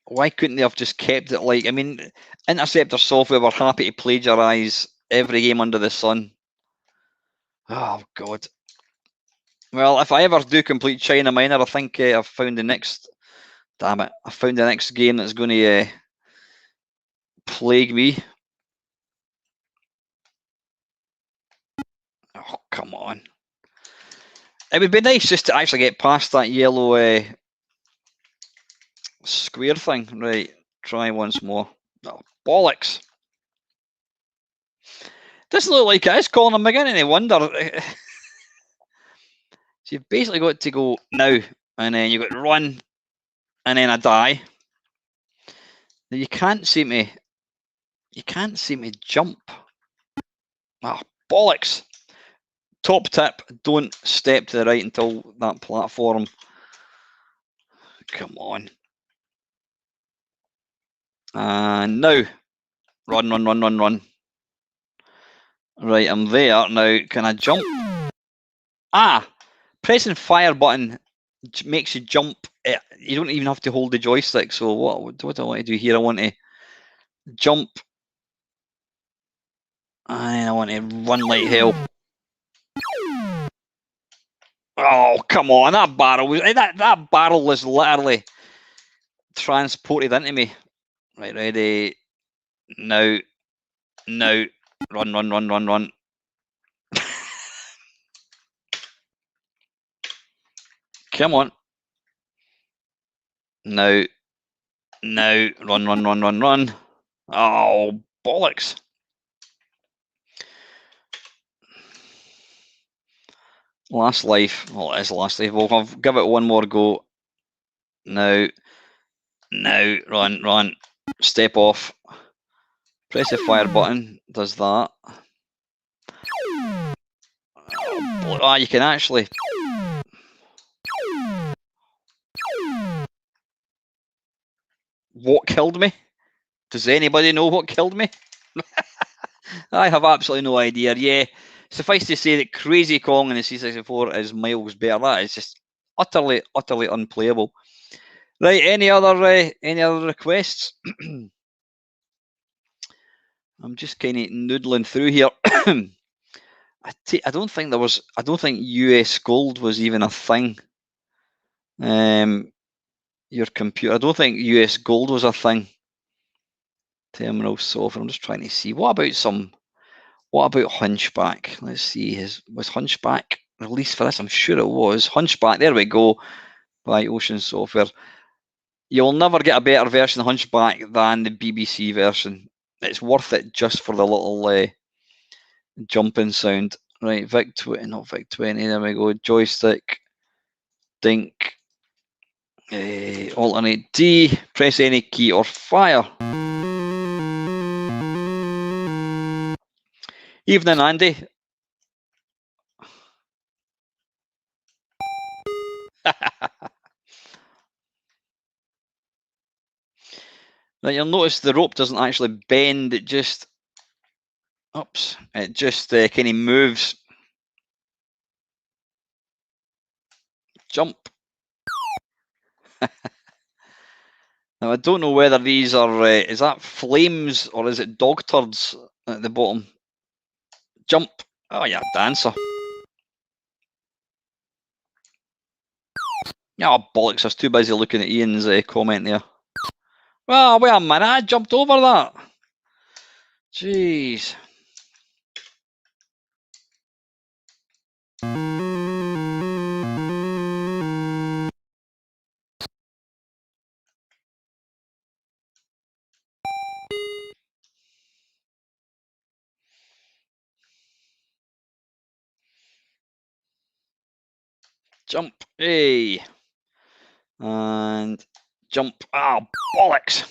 Why couldn't they have just kept it like... I mean, Interceptor Software were happy to plagiarise every game under the sun. Oh, God. Well, if I ever do complete China Minor, I think I've found the next... Damn it. I found the next game that's going to plague me. Oh, come on. It would be nice just to actually get past that yellow square thing. Right, try once more. Oh, bollocks. Doesn't look like it is, Colin. I'm beginning to wonder. So you've basically got to go now, and then you've got to run, and then I die. Now you can't seem to jump. Ah, bollocks. Top tip, don't step to the right until that platform. Come on. And now, run, run, run, run, run. Right, I'm there. Now, can I jump? Ah, pressing fire button makes you jump. You don't even have to hold the joystick. So what do I want to do here? I want to jump. And I want to run like hell. Oh, come on. That barrel was literally transported into me. Right, ready. Now. Run, run, run, run, run. Come on. Now. Run, run, run, run, run. Oh, bollocks. Last life. Well, it is last life. We'll give it one more go. Now. Run, run. Step off. Press the fire button. Does that. Ah, you can actually... What killed me? Does anybody know what killed me? I have absolutely no idea. Yeah, suffice to say that Crazy Kong in the C64 is miles better. That is just utterly unplayable. Right, any other requests? I'm just kind of noodling through here. I don't think US Gold was even a thing. Your computer. I don't think US Gold was a thing. Terminal software. I'm just trying to see. What about Hunchback? Let's see. Was Hunchback released for this? I'm sure it was. Hunchback. There we go. By Ocean Software. You'll never get a better version of Hunchback than the BBC version. It's worth it just for the little jumping sound. Right, VIC-20, not VIC-20. There we go. Joystick. Dink. Alternate D. Press any key or fire. Evening, Andy. Now you'll notice the rope doesn't actually bend, it just... Oops. It just kind of moves. Jump. Now I don't know whether these are... is that flames or is it dog turds at the bottom? Jump. Oh yeah, dancer. Oh, bollocks, I was too busy looking at Ian's comment there. Well, wait a minute, I jumped over that. Jeez. Jump. Hey. And jump. Ah, oh, bollocks.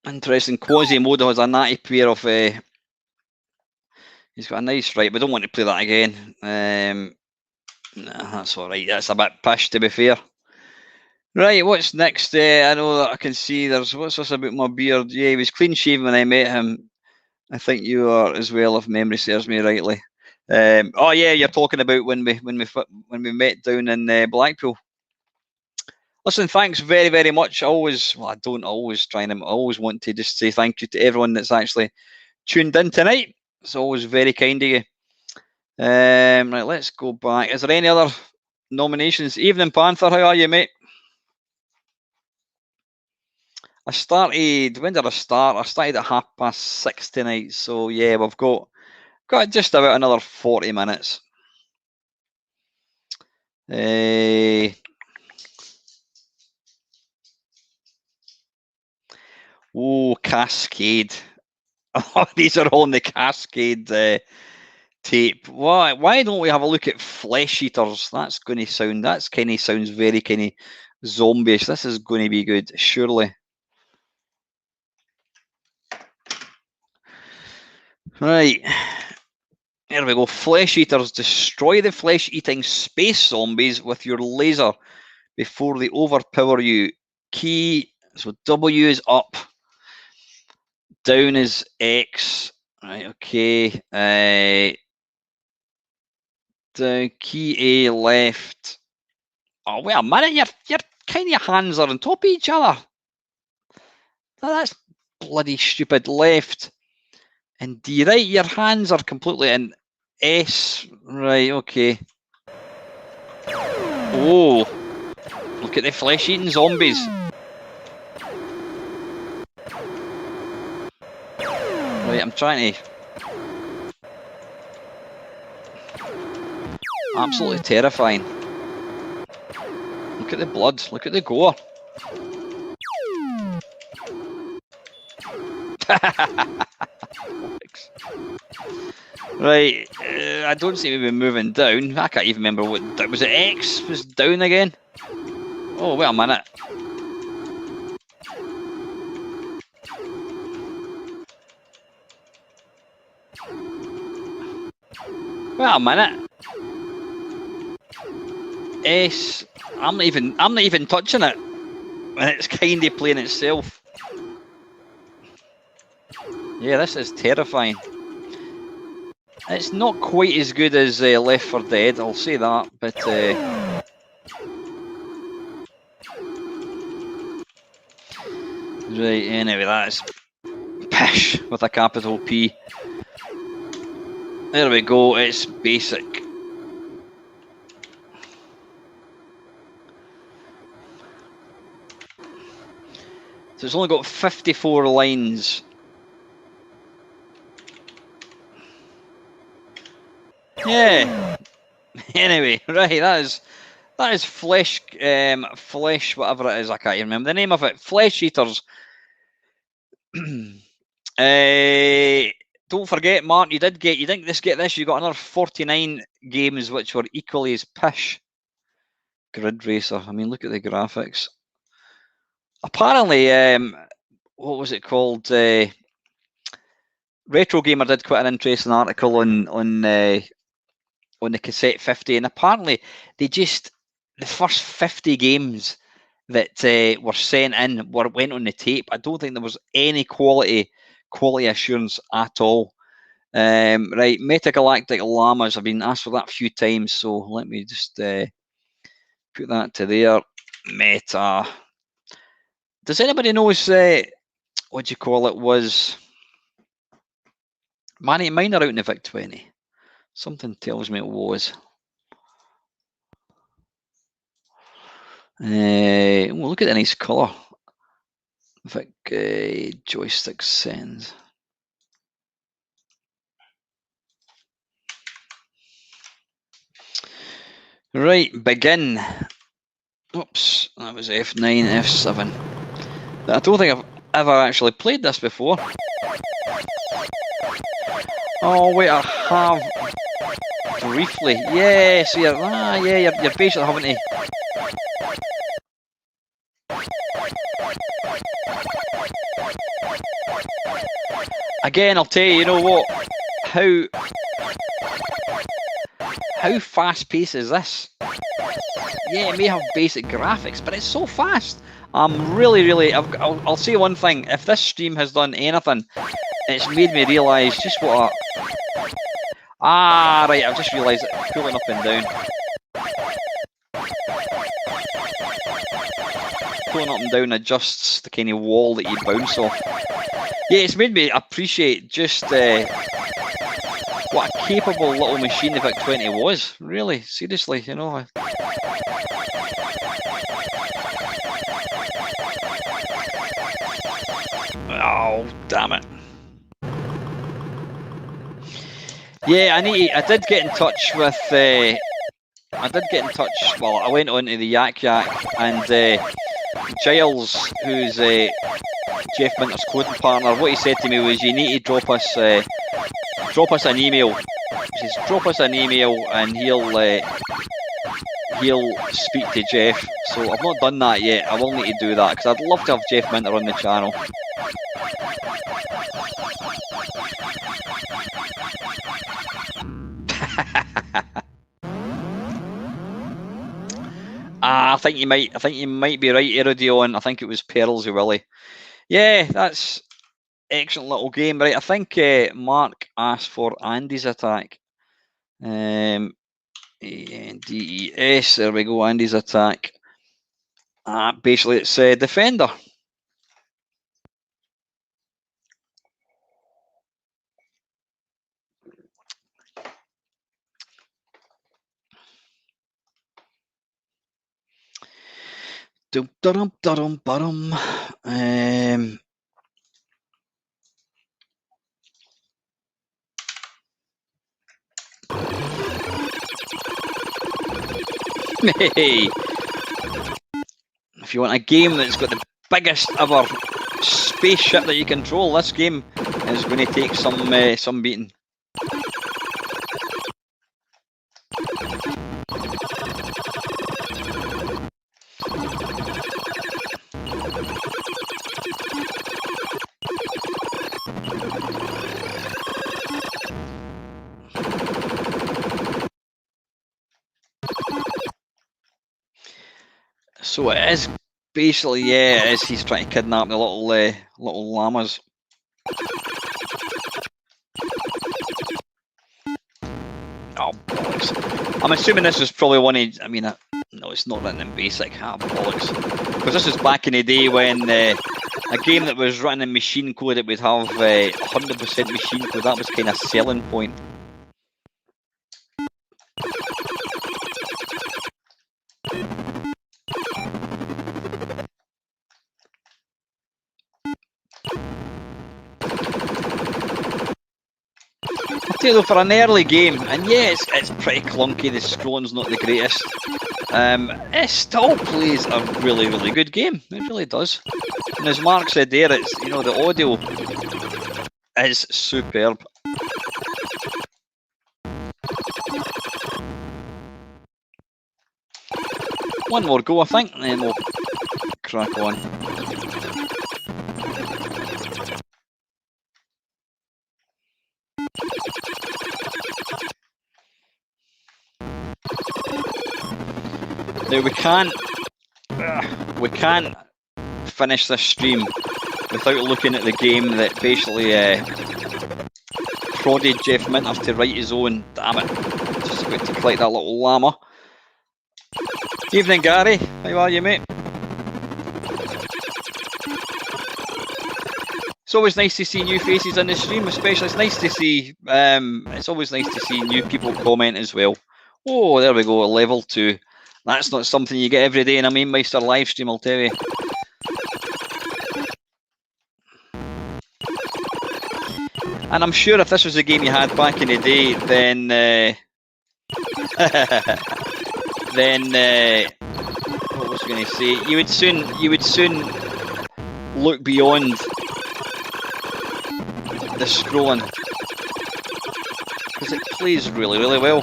Interesting. Quasimodo has a natty pair of... he's got a nice right. We don't want to play that again. Nah, that's alright. That's a bit pish, to be fair. Right, what's next? I know that I can see there's... What's this about my beard? Yeah, he was clean-shaven when I met him. I think you are as well, if memory serves me rightly. Oh yeah, you're talking about when we met down in Blackpool. Listen, thanks very, very much. I don't always try and I always want to just say thank you to everyone that's actually tuned in tonight. It's always very kind of you. Right, let's go back. Is there any other nominations? Evening Panther, how are you, mate? I started, when did I start? I started at 6:30 tonight. So yeah, we've got just about another 40 minutes. Oh, Cascade. Oh, these are on the Cascade tape. Why don't we have a look at Flesh Eaters? That's going to sound, that's kind of sounds very kind of zombie-ish. This is going to be good, surely. Right. Here we go. Flesh Eaters. Destroy the flesh-eating space zombies with your laser before they overpower you. Key. So W is up. Down is X. Right, okay. Down, key A left. Oh, wait a minute. Your kind of hands are on top of each other. That's bloody stupid. Left. And D, right? Your hands are completely in S. Right, okay. Oh. Look at the flesh-eating zombies. Right, I'm trying to... Absolutely terrifying. Look at the blood. Look at the gore. Right, I don't seem to be moving down. I can't even remember what... Was it X was down again? Oh, wait a minute. Wait a minute. S. I'm not even touching it. And it's kind of playing itself. Yeah, this is terrifying. It's not quite as good as Left 4 Dead, I'll say that, but right, anyway, that's pish with a capital P. There we go, it's basic. So it's only got 54 lines. Yeah. Anyway, right, that is flesh, whatever it is. I can't even remember the name of it. Flesh Eaters. Don't forget, Mark. You didn't get this. You got another 49 games which were equally as pish. Grid Racer. I mean, look at the graphics. Apparently, what was it called? Retro Gamer did quite an interesting article on the cassette 50, and apparently the first 50 games that were sent in went on the tape. I don't think there was any quality assurance at all. Right, Metagalactic Llamas. I've been asked for that a few times, so let me just put that to there. Meta. Does anybody know what do you call it was? Mine are out in the Vic 20. Something tells me it was. Well, look at the nice colour. Vic joystick sends. Right, begin. Oops, that was F9, F7. I don't think I've ever actually played this before. Oh wait, I have briefly. Yeah, so you're basically having to. Again, I'll tell you, you know what? How fast-paced is this? Yeah, it may have basic graphics, but it's so fast. I'm really. I'll say one thing: if this stream has done anything, it's made me realise just what. Right. I've just realised that pulling up and down. Pulling up and down adjusts the kind of wall that you bounce off. Yeah, it's made me appreciate just what a capable little machine the VIC-20 was. Really, seriously, you know. Oh, damn it. Yeah, I did get in touch with. Well, I went on to the Yak Yak, and Giles, who's Jeff Minter's coding partner, what he said to me was, you need to drop us an email. He says, drop us an email and he'll speak to Jeff. So I've not done that yet. I will need to do that because I'd love to have Jeff Minter on the channel. I think you might be right, Erodion. I think it was Pearlsy Willie. Yeah, that's excellent little game. Right, I think Mark asked for Andy's attack. ANDES, there we go, Andy's attack. Basically it's Defender. Hey, if you want a game that's got the biggest ever spaceship that you control, this game is going to take some beating. So it is basically, yeah, it is. He's trying to kidnap the little llamas. Oh, bollocks. I'm assuming this was probably one of, I mean, no, it's not written in BASIC. Bollocks. Because this was back in the day when a game that was written in machine code, it would have 100% machine code. That was kind of a selling point. Though, for an early game, and yeah, it's pretty clunky, the scrolling's not the greatest, it still plays a really good game. It really does. And as Mark said there, it's, you know, the audio is superb. One more go, I think, and then we'll crack on. Now we can't finish this stream without looking at the game that basically prodded Jeff Minter to write his own. Damn it! Just about to collect that little llama. Evening, Gary. How are you, mate? It's always nice to see new faces on the stream, especially. It's nice to see. It's always nice to see new people comment as well. Oh, there we go. Level 2. That's not something you get every day in a Mamemeister live stream, I'll tell you. And I'm sure if this was a game you had back in the day, then what was I going to say? You would soon look beyond the scrolling, because it plays really well.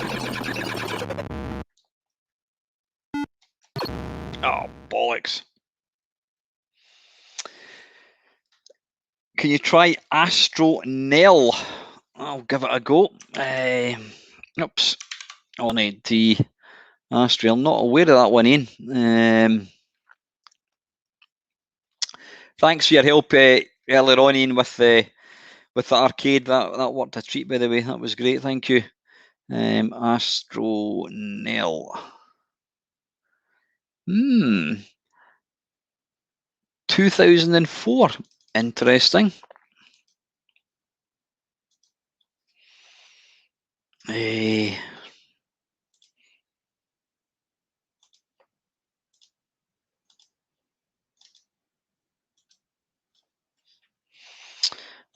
Oh, bollocks. Can you try Astro Nell? I'll give it a go. Oops. On the Astro. I'm not aware of that one, Ian. Thanks for your help earlier on, Ian, with the arcade. That worked a treat, by the way. That was great. Thank you. Astro Nell. 2004. Interesting.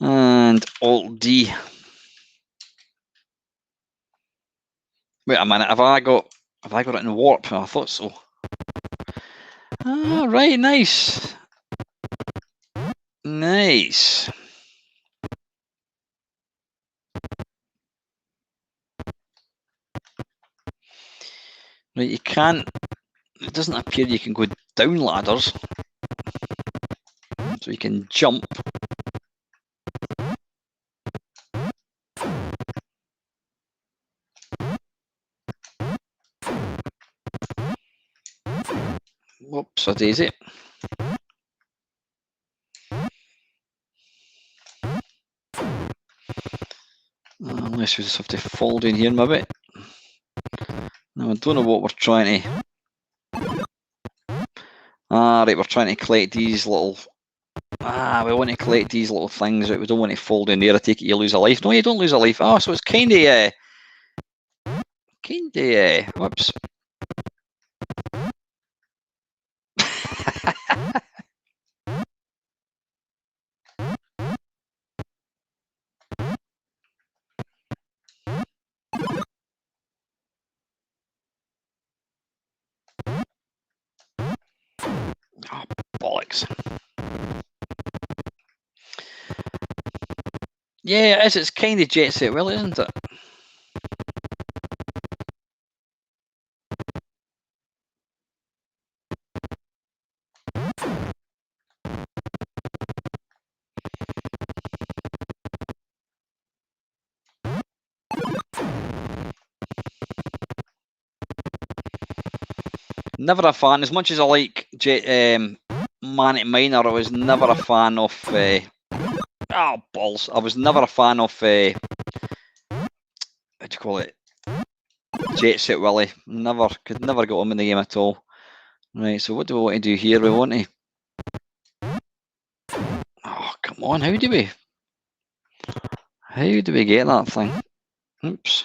And Alt D. Wait a minute. Have I got it in warp? I thought so. Ah, right. Nice. Nice. Right, you can't. It doesn't appear you can go down ladders, so you can jump. Whoops, a daisy. Unless we just have to fall down here, maybe. Now, I don't know what we're trying to. Right, we're trying to collect these little. We want to collect these little things. Right, we don't want to fall down there. I take it you lose a life. No, you don't lose a life. Oh, so it's kind of. Whoops. Oh, bollocks. Yeah, it is. It's kind of Jet Set Willy, isn't it? Never a fan. As much as I like Mamemeister, I was never a fan of. Balls! I was never a fan of. What do you call it? Jet Set Willy. Could never get on in the game at all. Right. So what do we want to do here? We want to. Oh, come on! How do we get that thing? Oops.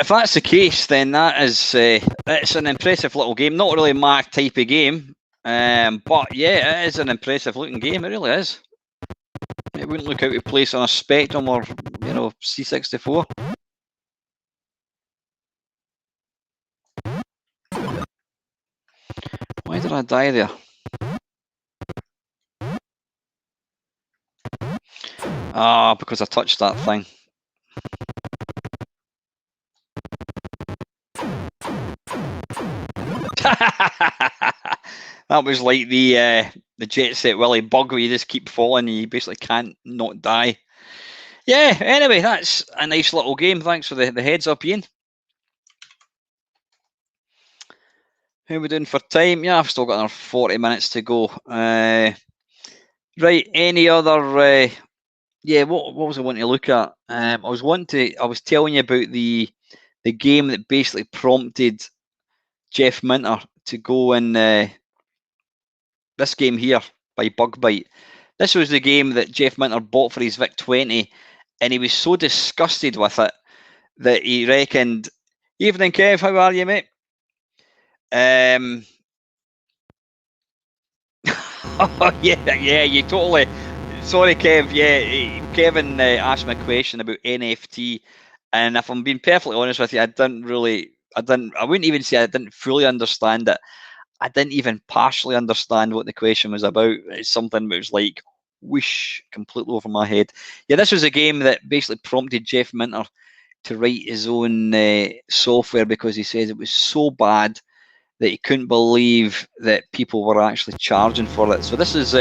If that's the case, then that is it's an impressive little game. Not really my type of game, but yeah, it is an impressive looking game. It really is. It wouldn't look out of place on a Spectrum or C64. Why did I die there? Because I touched that thing. That was like the Jet Set Willy bug where you just keep falling and you basically can't not die. Yeah, anyway, that's a nice little game. Thanks for the heads up, Ian. How are we doing for time? Yeah, I've still got another 40 minutes to go. Right, any other... yeah, what was I wanting to look at? I was telling you about the game that basically prompted Jeff Minter to go in this game here by Bug Bite. This was the game that Jeff Minter bought for his VIC-20, and he was so disgusted with it that he reckoned, "Evening, Kev, how are you, mate?" Oh, yeah, you totally... Sorry, Kev. Yeah, Kevin asked me a question about NFT, and if I'm being perfectly honest with you, I wouldn't even say I didn't fully understand it. I didn't even partially understand what the question was about. It's something that was like, whoosh, completely over my head. Yeah, this was a game that basically prompted Jeff Minter to write his own software, because he says it was so bad that he couldn't believe that people were actually charging for it. So this is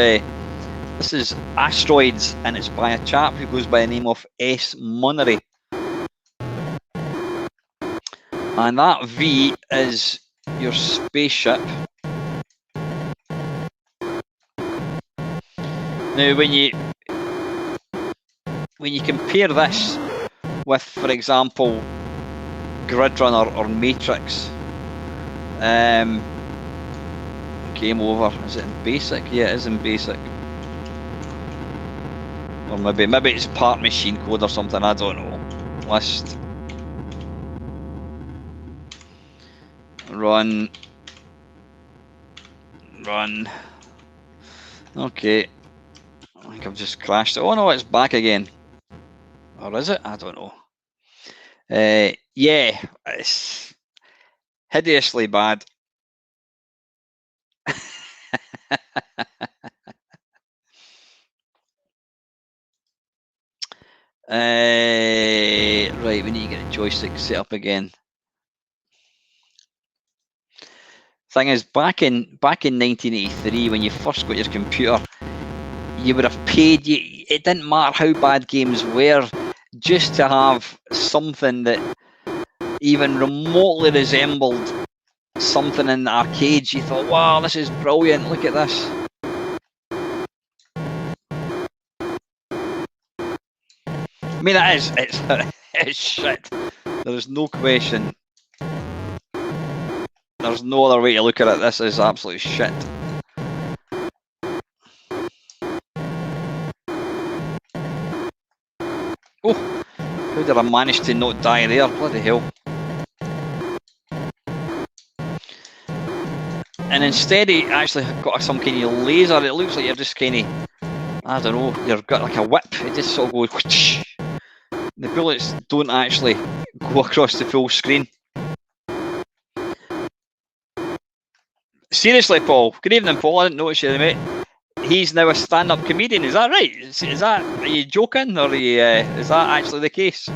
Asteroids, and it's by a chap who goes by the name of S. Munnery. And that V is your spaceship. Now, when you compare this with, for example, Gridrunner or Matrix, game over. Is it in basic? Yeah, it is in basic. Or maybe it's part machine code or something. I don't know. List. Run. Okay. I think I've just crashed it. Oh no, it's back again. Or is it? I don't know. Yeah, it's hideously bad. Right, we need to get a joystick set up again. Thing is, back in 1983, when you first got your computer, you would have paid. It didn't matter how bad games were, just to have something that even remotely resembled something in the arcades. You thought, wow, this is brilliant. Look at this. I mean, it's shit. There's no question. There's no other way to look at it. This is absolute shit. Oh, how did I manage to not die there? Bloody hell. And instead he actually got some kind of laser. It looks like you're just kind of, I don't know, you've got like a whip. It just sort of goes whoosh. The bullets don't actually go across the full screen. Seriously, Paul. Good evening, Paul. I didn't notice you, mate. He's now a stand-up comedian. Is that right? Is that? Are you joking, or are you, is that actually the case?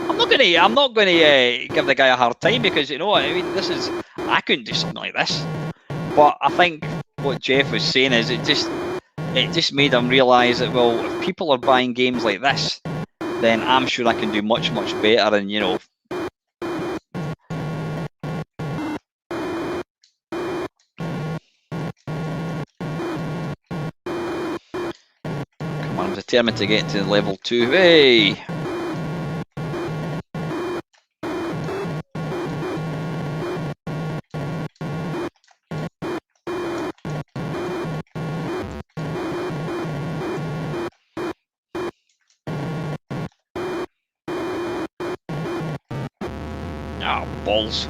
I'm not going to give the guy a hard time, because you know what I mean. I couldn't do something like this. But I think what Jeff was saying is it just made him realise that, well, if people are buying games like this, then I'm sure I can do much, much better. And you know, come on, I'm determined to get to level 2. Hey. Ah, balls.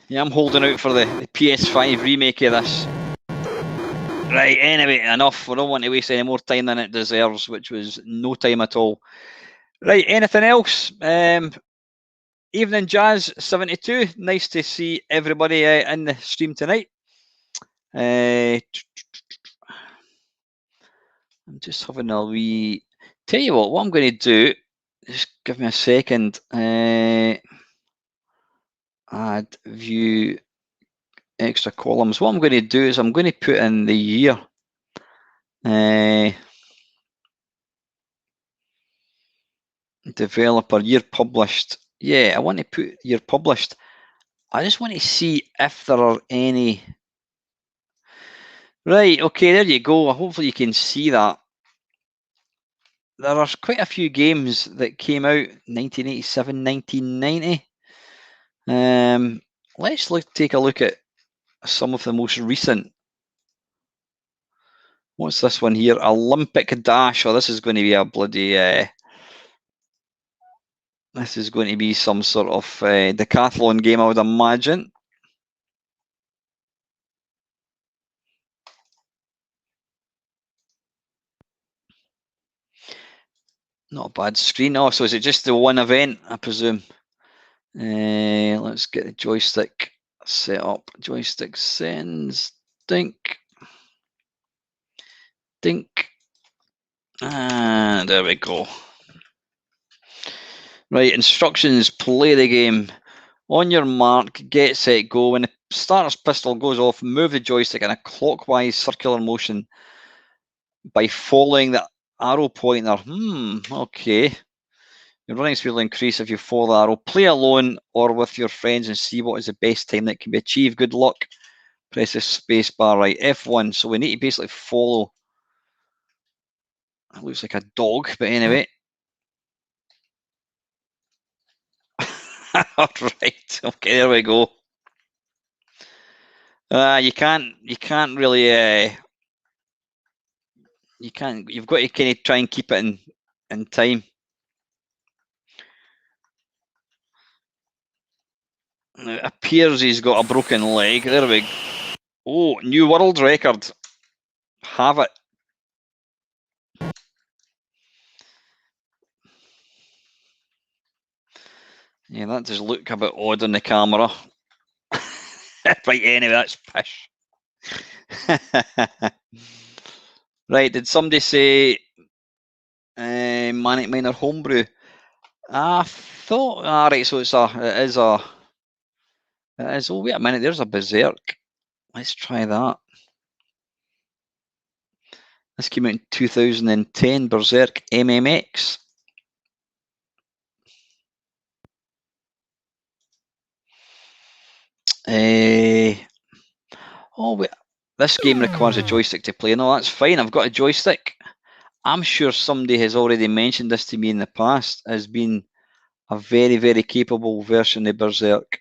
Yeah, I'm holding out for the PS5 remake of this. Right, anyway, enough. We don't want to waste any more time than it deserves, which was no time at all. Right, anything else? Evening Jazz 72. Nice to see everybody in the stream tonight. I'm just having a wee. Tell you what I'm going to do. Just give me a second. Add view extra columns. What I'm going to do is I'm going to put in the year. Developer year published. Yeah, I want to put year published. I just want to see if there are any. Right, okay, there you go. Hopefully you can see that. There are quite a few games that came out 1987, 1990. Let's take a look at some of the most recent. What's this one here? Olympic Dash. Oh, this is going to be a bloody. This is going to be some sort of decathlon game, I would imagine. Not a bad screen. Oh, so is it just the one event, I presume? Let's get the joystick Set up joystick settings. Dink. Dink. And there we go. Right, instructions, play the game. On your mark, get set, go. When the starter's pistol goes off, move the joystick in a clockwise circular motion by following the arrow pointer. Okay. Your running speed will increase if you follow the arrow. Play alone or with your friends and see what is the best time that can be achieved. Good luck. Press the space bar, right, F1. So we need to basically follow. It looks like a dog, but anyway. All right, okay, there we go. You can't really, you've got to kind of try and keep it in time. It appears he's got a broken leg. There we go. Oh, new world record. Have it. Yeah, that does look a bit odd on the camera. Right, anyway, that's pish. Right, did somebody say Manic Miner homebrew? I thought, right, so it is. Oh, wait a minute, there's a Berserk. Let's try that. This came out in 2010, Berserk MMX. Oh, wait. This game requires a joystick to play. No, that's fine. I've got a joystick. I'm sure somebody has already mentioned this to me in the past as being a very, very capable version of Berserk.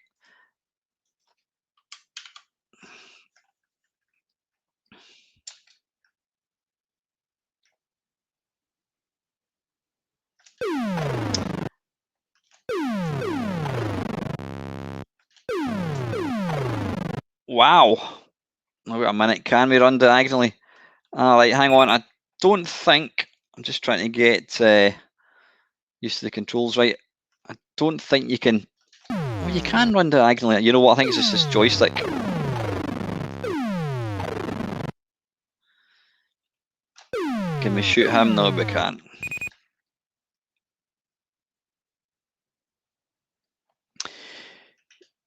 Wow. Wait a minute. Can we run diagonally? All right, hang on. I don't think. I'm just trying to get used to the controls right. I don't think you can. Well, you can run diagonally. You know what? I think it's just this joystick. Can we shoot him? No, we can't.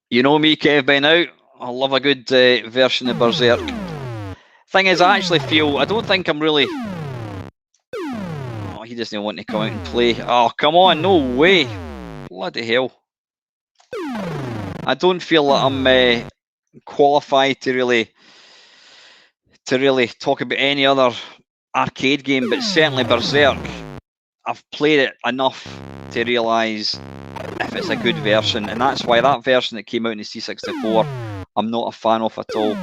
You know me, Kev, by now. I love a good version of Berserk. Thing is, I actually feel, I don't think I'm really... Oh, he doesn't want to come out and play. Oh, come on, no way. Bloody hell. I don't feel that I'm qualified to really talk about any other arcade game, but certainly Berserk. I've played it enough to realise if it's a good version, and that's why that version that came out in the C64, I'm not a fan of at all.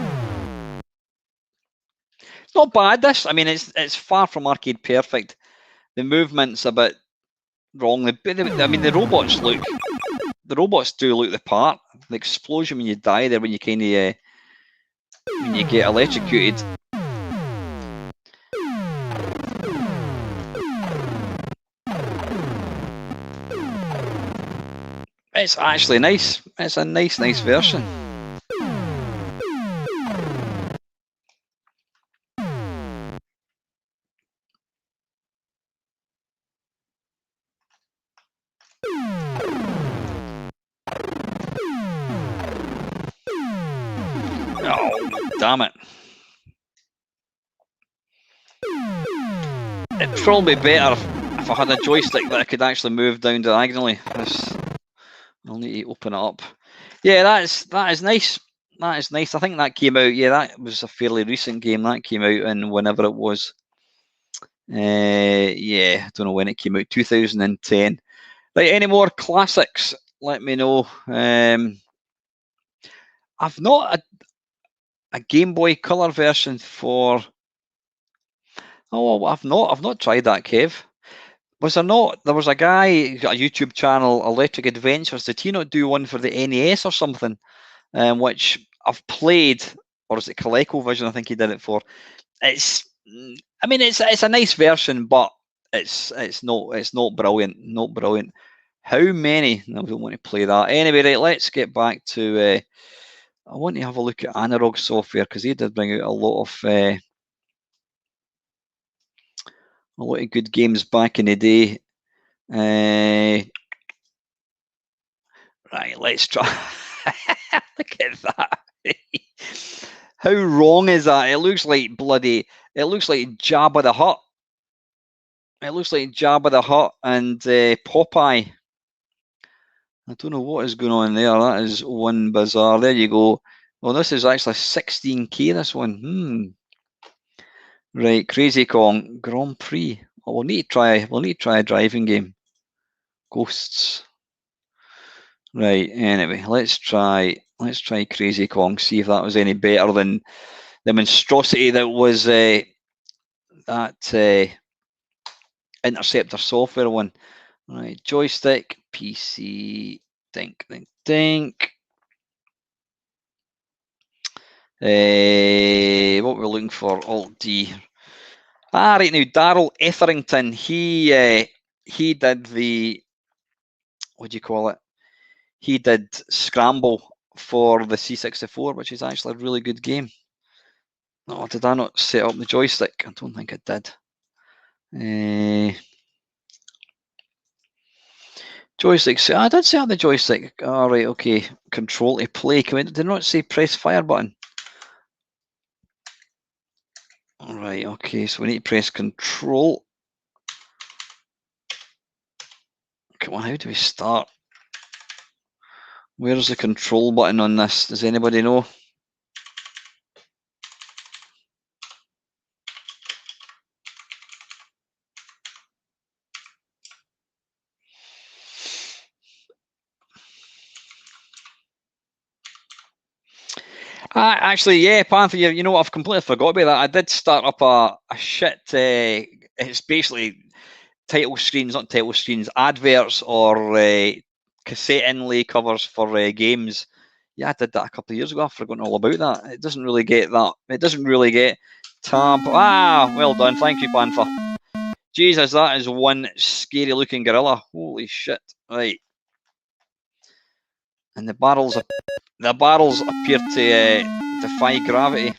It's not bad, this. I mean, it's far from arcade perfect. The movement's a bit wrong. I mean, the robots do look the part. The explosion when you die there, when you kind of when you get electrocuted. It's actually nice. It's a nice version. Oh, damn it. It'd probably be better if I had a joystick that I could actually move down diagonally. I'll need to open it up. Yeah, that is nice. That is nice. I think that came out. Yeah, that was a fairly recent game. That came out in whenever it was. Yeah, I don't know when it came out. 2010. Right, any more classics? Let me know. I've not a Game Boy Color version for. Oh, I've not tried that, Kev. Was there not? There was a guy got a YouTube channel, Electric Adventures. Did he not do one for the NES or something? Which I've played, or is it ColecoVision? I think he did it for. It's, I mean, it's a nice version, but it's not brilliant. Not brilliant. How many? No, I don't want to play that. Anyway, right, let's get back to I want to have a look at Analog Software because they did bring out a lot of good games back in the day. Right, let's try. Look at that. How wrong is that? It looks like It looks like Jabba the Hutt. It looks like Jabba the Hutt and Popeye. I don't know what is going on there. That is one bizarre. There you go. Well, this is actually 16K, this one. Right, Crazy Kong Grand Prix. Oh, we'll need to try a driving game. Ghosts. Right, anyway, let's try Crazy Kong, see if that was any better than the monstrosity that was that Interceptor Software one. Right, joystick, PC, dink. What we're looking for, Alt D. Right now, Daryl Etherington, he did the, what do you call it? He did Scramble for the C64, which is actually a really good game. Oh, did I not set up the joystick? I don't think I did. Joystick. I did set up the joystick. All right, okay. Control to play. Did not say press fire button. All right, okay. So we need to press control. Come on, how do we start? Where's the control button on this? Does anybody know? Actually, yeah, Panther, you know what? I've completely forgot about that. I did start up a shit. It's basically title screens, not title screens, adverts or cassette inlay covers for games. Yeah, I did that a couple of years ago. I've forgotten all about that. It doesn't really get that. It doesn't really get tab. Well done. Thank you, Panther. Jesus, that is one scary looking gorilla. Holy shit. Right. And the barrels appear to defy gravity.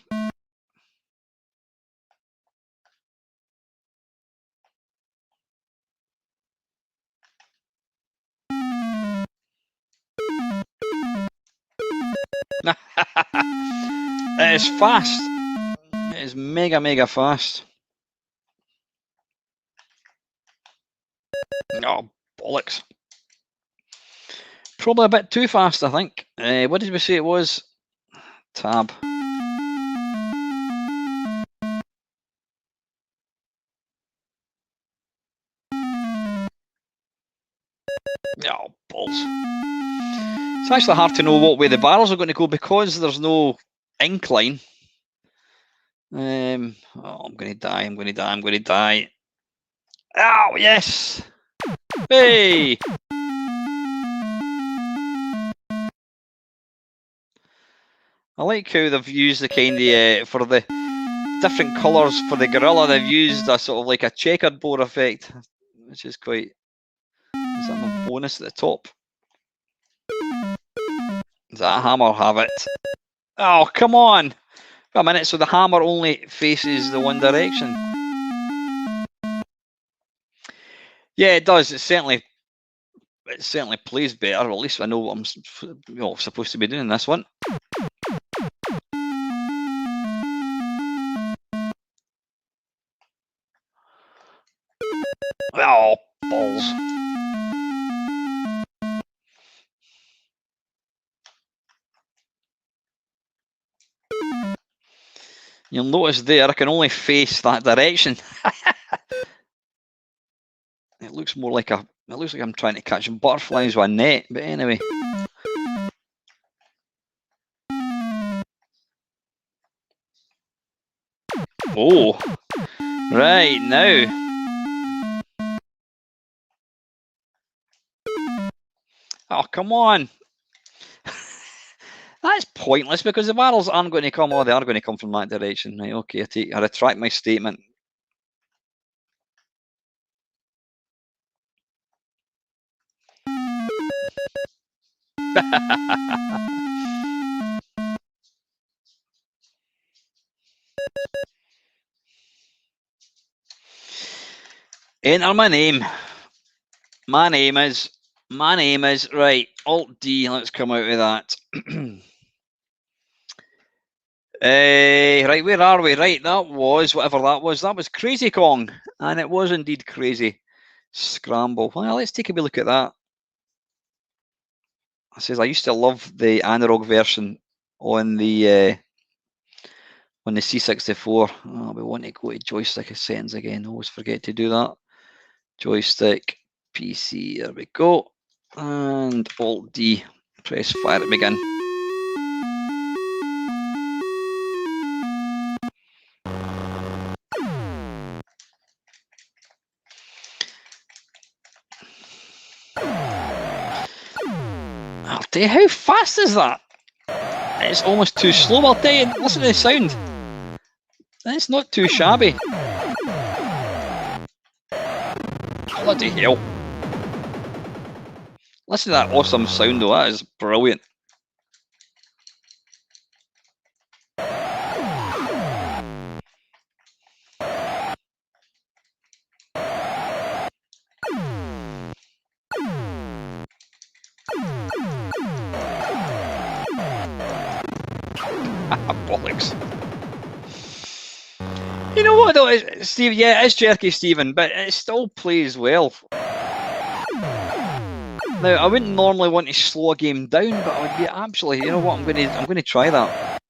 It is fast. It is mega fast. Oh, bollocks. Probably a bit too fast, I think. What did we say it was? Tab. Oh, balls. It's actually hard to know what way the barrels are going to go because there's no incline. Oh, I'm going to die. Oh, yes! Hey! I like how they've used the kind of, for the different colours for the gorilla, they've used a sort of like a checkered board effect, which is quite, is that my bonus at the top? Does that hammer have it? Oh, come on! Wait a minute, so the hammer only faces the one direction. Yeah, it does. It certainly plays better. At least I know what I'm supposed to be doing in this one. Oh, balls. You'll notice there, I can only face that direction. It looks more like it looks like I'm trying to catch butterflies with a net, but anyway. Oh, right, now. Oh, come on. That's pointless because the barrels aren't going to come, they are going to come from that direction. Right, okay, I retract my statement. Enter my name. My name is right. Alt D. Let's come out of that. Right, where are we? Right, that was whatever that was. That was Crazy Kong, and it was indeed crazy. Scramble. Well, let's take a wee look at that. It says I used to love the analog version on the C64. Oh, we want to go to joystick settings again. Always forget to do that. Joystick, PC. There we go. And Alt D. Press fire to begin. I'll tell you, how fast is that? It's almost too slow. I'll tell you, listen to the sound. It's not too shabby. Bloody hell. Listen to that awesome sound though, that is brilliant. Bollocks. You know what though, Steve? Yeah, it's jerky, Stephen, but it still plays well. Now, I wouldn't normally want to slow a game down, but I would be absolutely. You know what? I'm going to try that.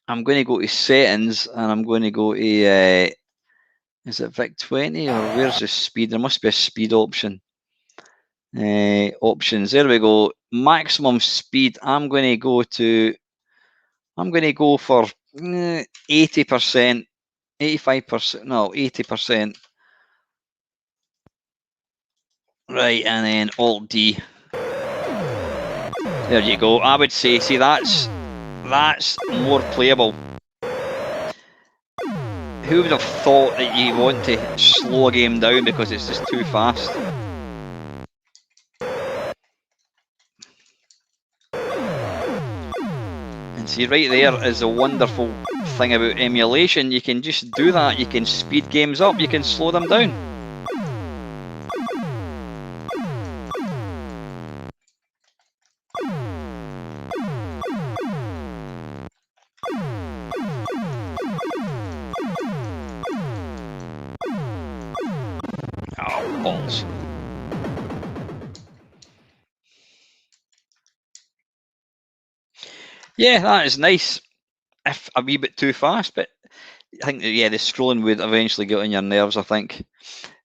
I'm going to go to settings, and I'm going to go to. Is it VIC-20 or where's the speed? There must be a speed option. Options. There we go. Maximum speed. I'm going to go for 80%, 85%. No, 80%. Right, and then Alt D. There you go. I would say, see, that's more playable. Who would have thought that you want to slow a game down because it's just too fast? And see, right there is a wonderful thing about emulation. You can just do that. You can speed games up. You can slow them down. Oh, balls. Yeah, that is nice. If a wee bit too fast, but I think that, yeah, the scrolling would eventually get on your nerves, I think.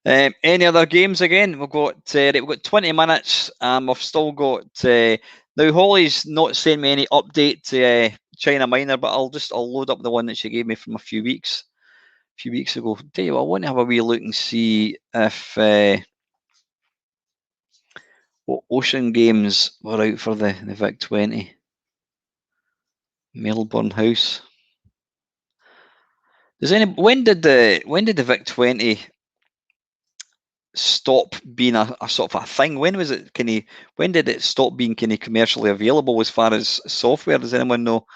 Any other games again? We've got 20 minutes. I've still got now Holly's not sent me any update to China Minor, but I'll load up the one that she gave me from a few weeks ago. Tell you what, I want to have a wee look and see if what Ocean Games were out for the VIC-20. Melbourne House. When did the VIC-20 stop being a sort of a thing? When was it? When did it stop being commercially available as far as software? Does anyone know?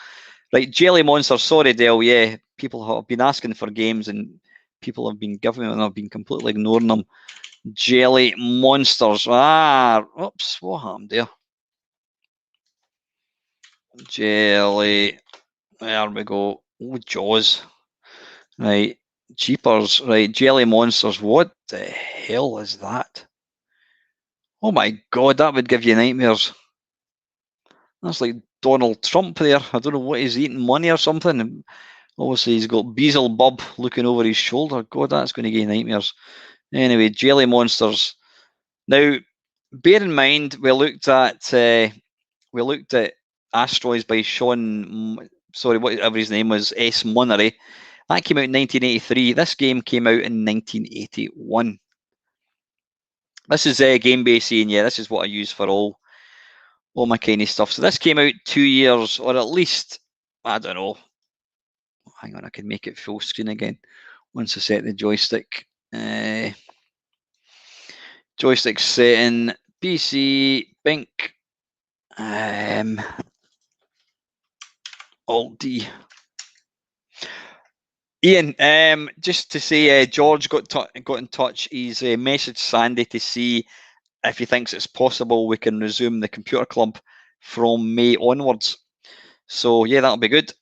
Right, Jelly Monster. Sorry, Dale. Yeah, people have been asking for games and people have been giving them and I've been completely ignoring them. Jelly Monsters. Oops, what happened there? Jelly. There we go. Oh, Jaws. Right. Jeepers. Right. Jelly Monsters. What the hell is that? Oh my God, that would give you nightmares. That's like Donald Trump there. I don't know what he's eating, money or something. Obviously, he's got Beelzebub looking over his shoulder. God, that's going to give you nightmares. Anyway, Jelly Monsters. Now, bear in mind, we looked at Asteroids by Sean. Sorry, whatever his name was, S. Monnery. That came out in 1983. This game came out in 1981. This is GameBase, and yeah, this is what I use for all my kind of stuff. So this came out 2 years, or at least, I don't know. Hang on, I can make it full screen again once I set the joystick. Joystick setting, PC, Bink, Alt D. Ian, just to say, George got in touch. He's messaged Sandy to see if he thinks it's possible we can resume the computer club from May onwards. So yeah, that'll be good.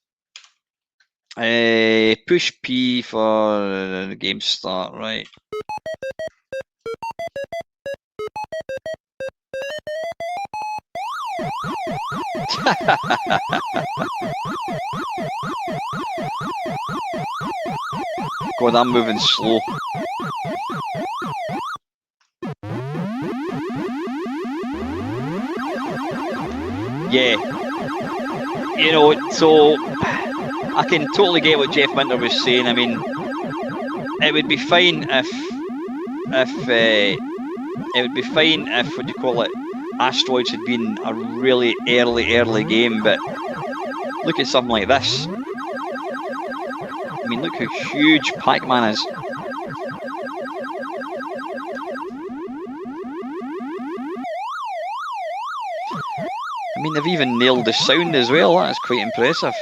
Push P for the game start, right? God, I'm moving slow. Yeah. You know, so I can totally get what Jeff Minter was saying. I mean, it would be fine if it would be fine if, what do you call it, Asteroids had been a really early game, but look at something like this. I mean, look how huge Pac-Man is. I mean, they've even nailed the sound as well. That is quite impressive.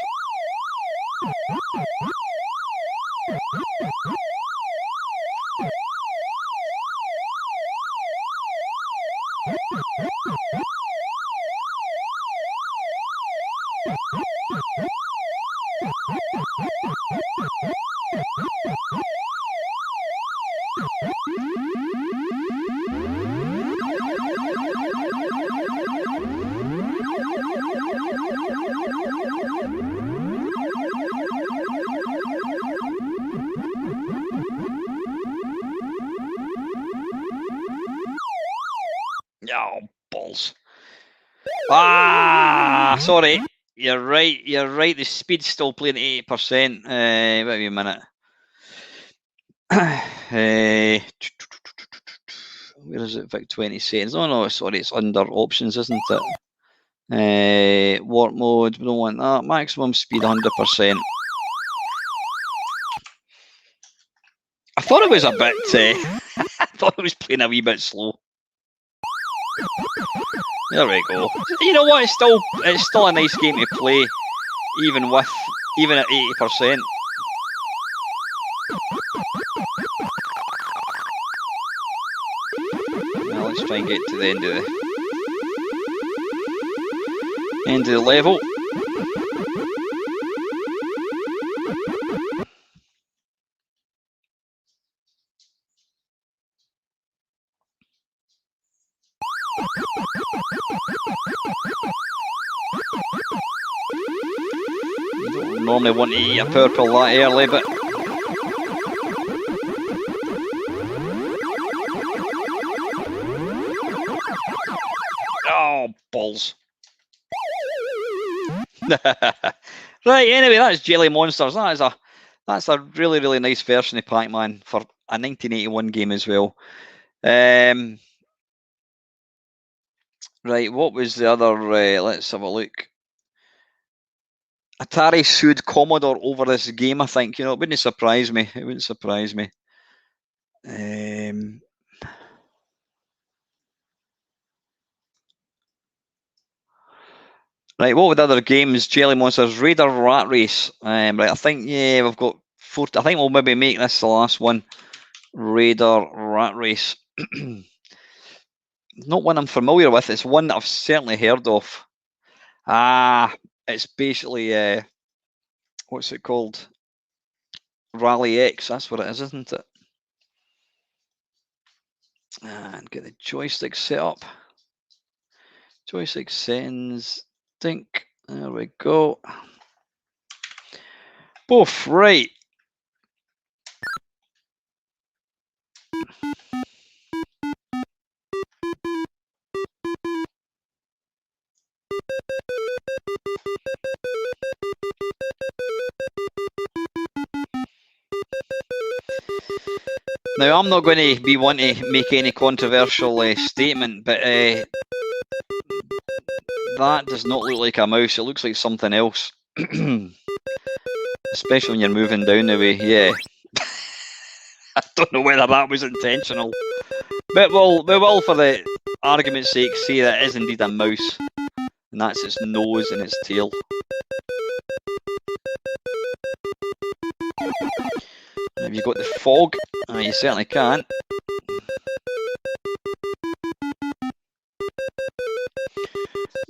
Oh, balls. Ah, sorry. You're right. The speed's still playing at 80%. Wait a minute. Where is it? Vic 20 seconds. Oh no, sorry, it's under options, isn't it? Warp mode, we don't want that. Maximum speed 100%. I thought it was a bit. I thought it was playing a wee bit slow. There we go. You know what? It's still a nice game to play, even at 80%. Now let's try and get to the end of the level. You don't normally want to eat a purple that early, but oh, balls. Right, anyway, that's Jelly Monsters. That's a really nice version of Pac-Man for a 1981 game as well. Right, what was the other? Let's have a look. Atari sued Commodore over this game, I think. You know, it wouldn't surprise me. It wouldn't surprise me. Right, what were the other games? Jelly Monsters, Raider Rat Race. Right, I think, yeah, we've got 4. I think we'll maybe make this the last one. Raider Rat Race. Not one I'm familiar with. It's one that I've certainly heard of. It's basically, what's it called? Rally X. That's what it is, isn't it? And get the joystick set up. Joystick settings. Think. There we go. Both right. Now, I'm not going to be one to make any controversial statement, but that does not look like a mouse. It looks like something else. Especially when you're moving down the way. Yeah. I don't know whether that was intentional. But we will, for the argument's sake, say that it is indeed a mouse. And that's its nose and its tail. Have you got the fog? You certainly can.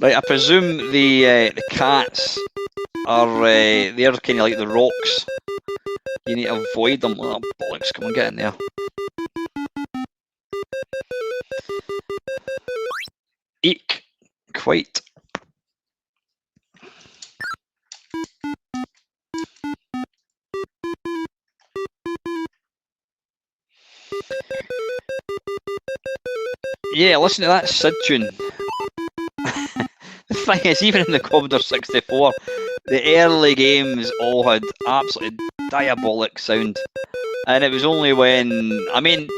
Right, I presume the cats are they're kind of like the rocks. You need to avoid them. Oh, bollocks, come on, get in there. Eek, quite. Yeah, listen to that Sid tune. The thing is, even in the Commodore 64, the early games all had absolutely diabolic sound. And it was only when, I mean,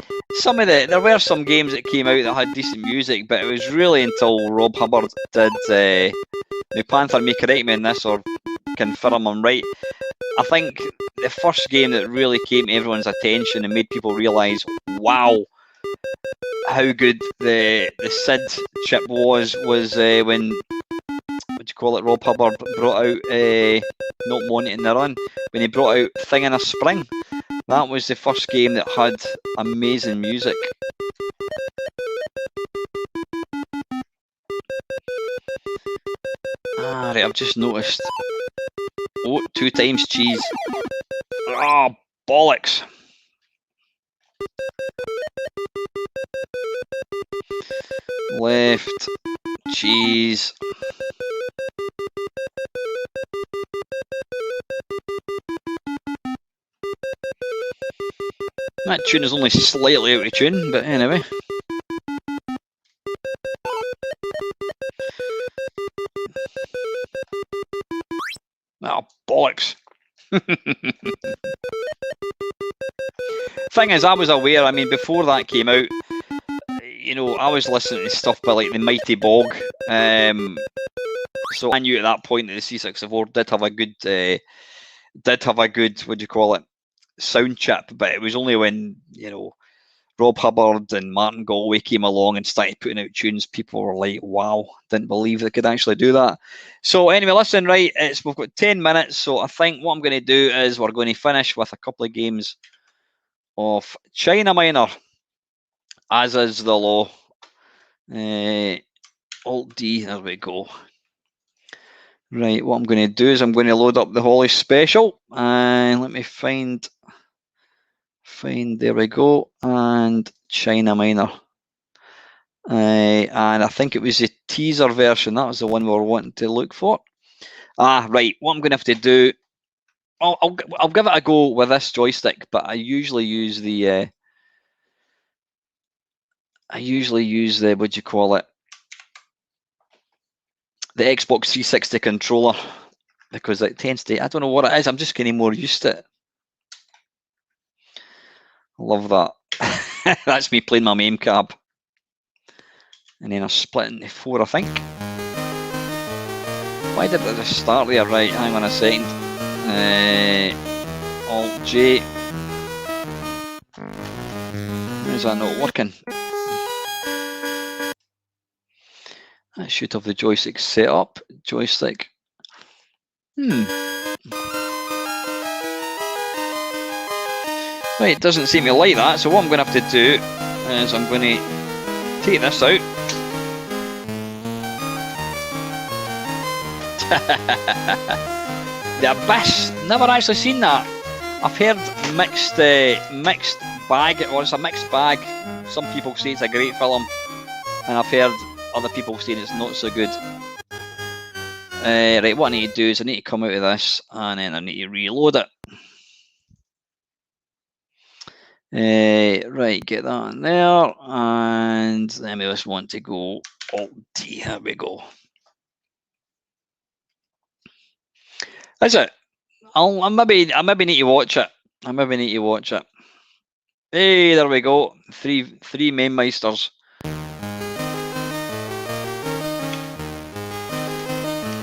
there were some games that came out that had decent music, but it was really until Rob Hubbard did, now Panther may correct me on this or confirm I'm right, I think the first game that really came to everyone's attention and made people realise, wow, how good the SID chip was when, what do you call it, Rob Hubbard brought out, not Monty in the Run, when he brought out Thing in a Spring. That was the first game that had amazing music. Ah, right, I've just noticed. Oh, 2 times cheese. Ah, bollocks. Left. Cheese. That tune is only slightly out of tune, but anyway. Oh, bollocks. Thing is, I was aware, I mean, before that came out, you know, I was listening to stuff by like the Mighty Bog. So I knew at that point that the C64 did have a good, what do you call it, sound chip, but it was only when, you know, Rob Hubbard and Martin Galway came along and started putting out tunes, people were like, wow, didn't believe they could actually do that. So anyway, listen, right, we've got 10 minutes, so I think what I'm going to do is we're going to finish with a couple of games of China Minor, as is the law. Alt D, there we go. Right, what I'm going to do is I'm going to load up the Holly Special, and let me find, there we go, and China Minor. And I think it was the teaser version, that was the one we were wanting to look for. Right, what I'm going to have to do, I'll give it a go with this joystick, but I usually use the, what do you call it, the Xbox 360 controller, because it tends to, I don't know what it is, I'm just getting more used to it. Love that. That's me playing my MAME cab. And then I split into 4, I think. Why did it just start there? Right, hang on a second. Alt J. Why is that not working? I should have the joystick set up. Joystick. Right, it doesn't seem to like that, so what I'm going to have to do is I'm going to take this out. The Abyss, never actually seen that. I've heard mixed bag, or it's a mixed bag. Some people say it's a great film, and I've heard other people saying it's not so good. Right, what I need to do is I need to come out of this, and then I need to reload it. Right, get that in there, and then we just want to go Alt D. There we go. Is it? I maybe need to watch it. Hey, there we go. Three Mamemeisters.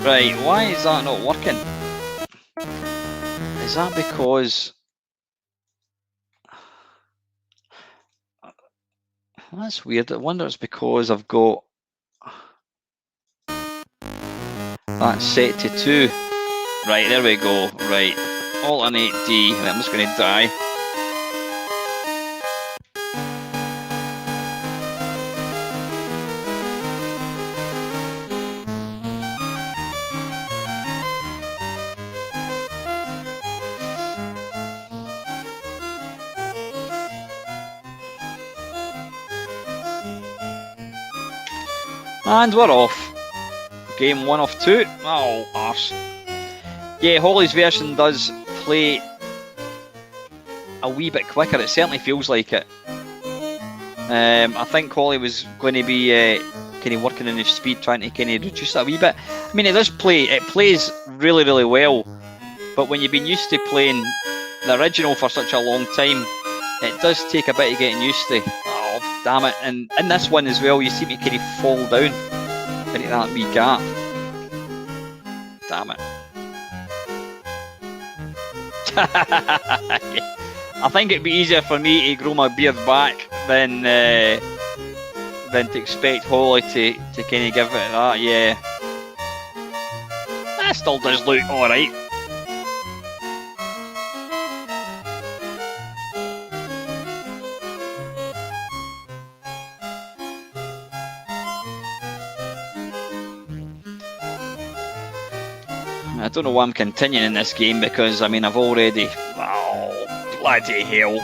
Right, why is that not working? Is that because... That's weird. I wonder it's because I've got that set to 2. Right, there we go. Right, alternate D. I'm just going to die. And we're off. Game 1 of 2. Oh, arse. Yeah, Holly's version does play a wee bit quicker. It certainly feels like it. I think Holly was going to be kind of working on his speed, trying to kind of reduce that a wee bit. I mean, it plays really, really well. But when you've been used to playing the original for such a long time, it does take a bit of getting used to. Oh, damn it. And in this one as well, you seem to kind of fall down into that wee gap. Damn it. I think it'd be easier for me to grow my beard back than to expect Holly to kind of give it that, yeah. That still does look alright. I don't know why I'm continuing in this game because, I mean, I've already... Oh, bloody hell.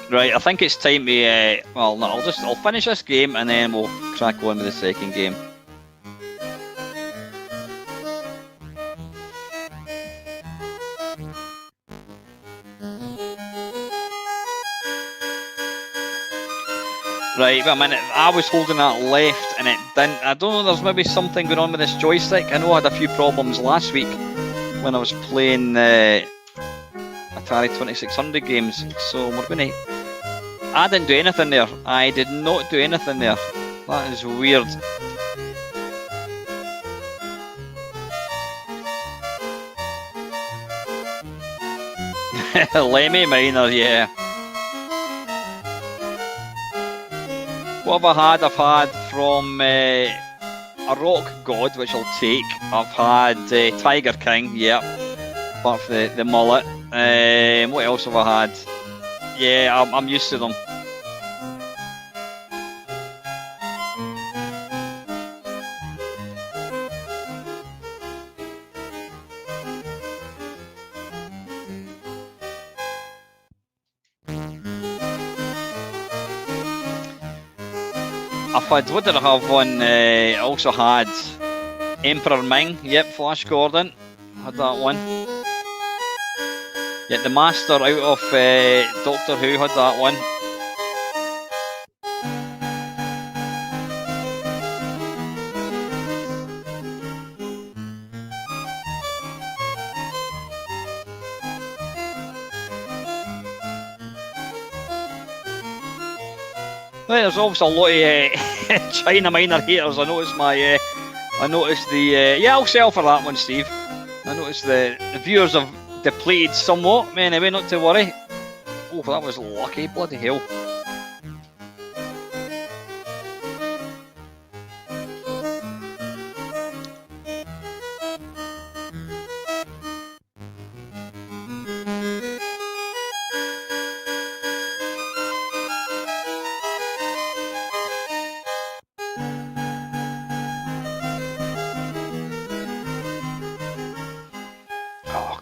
Right, I think it's time to, well, no, I'll finish this game and then we'll crack on with the second game. Right, wait a minute, I was holding that left and it didn't. I don't know, there's maybe something going on with this joystick. I know I had a few problems last week when I was playing Atari 2600 games, so we're going to... I didn't do anything there. I did not do anything there. That is weird. Lemmy Minor, yeah. What have I had? I've had from a Rock God, which I'll take. I've had Tiger King, yeah, apart from the mullet. What else have I had? Yeah, I'm used to them. I've had, what did I have on? I also had Emperor Ming, yep, Flash Gordon, had that one. Yeah, the Master out of Doctor Who had that one. Well, there's obviously a lot of China Minor haters. I noticed the yeah, I'll sell for that one, Steve. I noticed the viewers have depleted somewhat. Anyway, not to worry. Oh, that was lucky, bloody hell.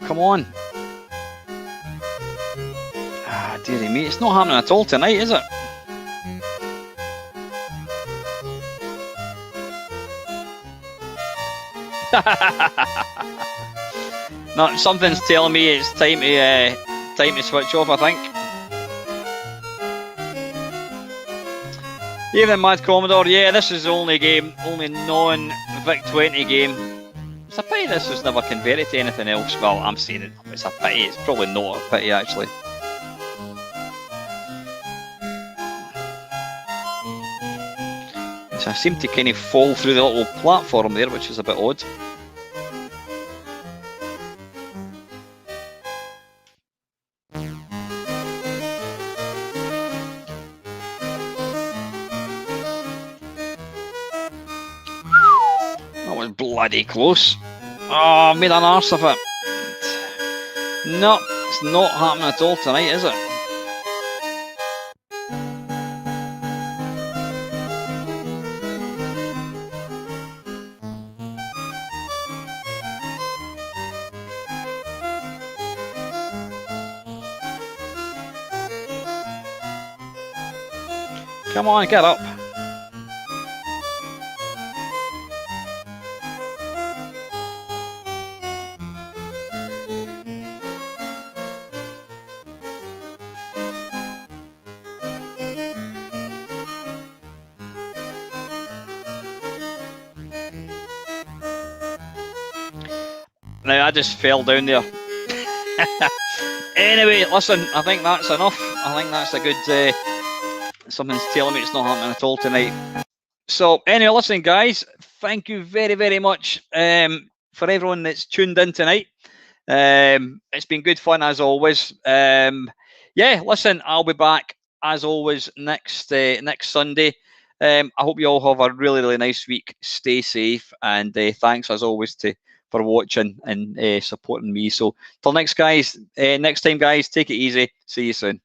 Come on. Ah, dearie me, it's not happening at all tonight, is it? No, something's telling me it's time to switch off, I think. Evening, Mad Commodore. Yeah, this is the only non-Vic 20 game. It's a pity pity this was never converted to anything else. Well, I'm saying it's a pity. It's probably not a pity, actually. So I seem to kind of fall through the little platform there, which is a bit odd. That was bloody close. Oh, I made an arse of it. No, it's not happening at all tonight, is it? Come on, get up. Now, I just fell down there. Anyway, listen, I think that's enough. I think that's a good... something's telling me it's not happening at all tonight. So, anyway, listen, guys, thank you very, very much for everyone that's tuned in tonight. It's been good fun, as always. Yeah, listen, I'll be back, as always, next Sunday. I hope you all have a really, really nice week. Stay safe, and thanks, as always, for watching and supporting me. So till next time, guys, take it easy. See you soon.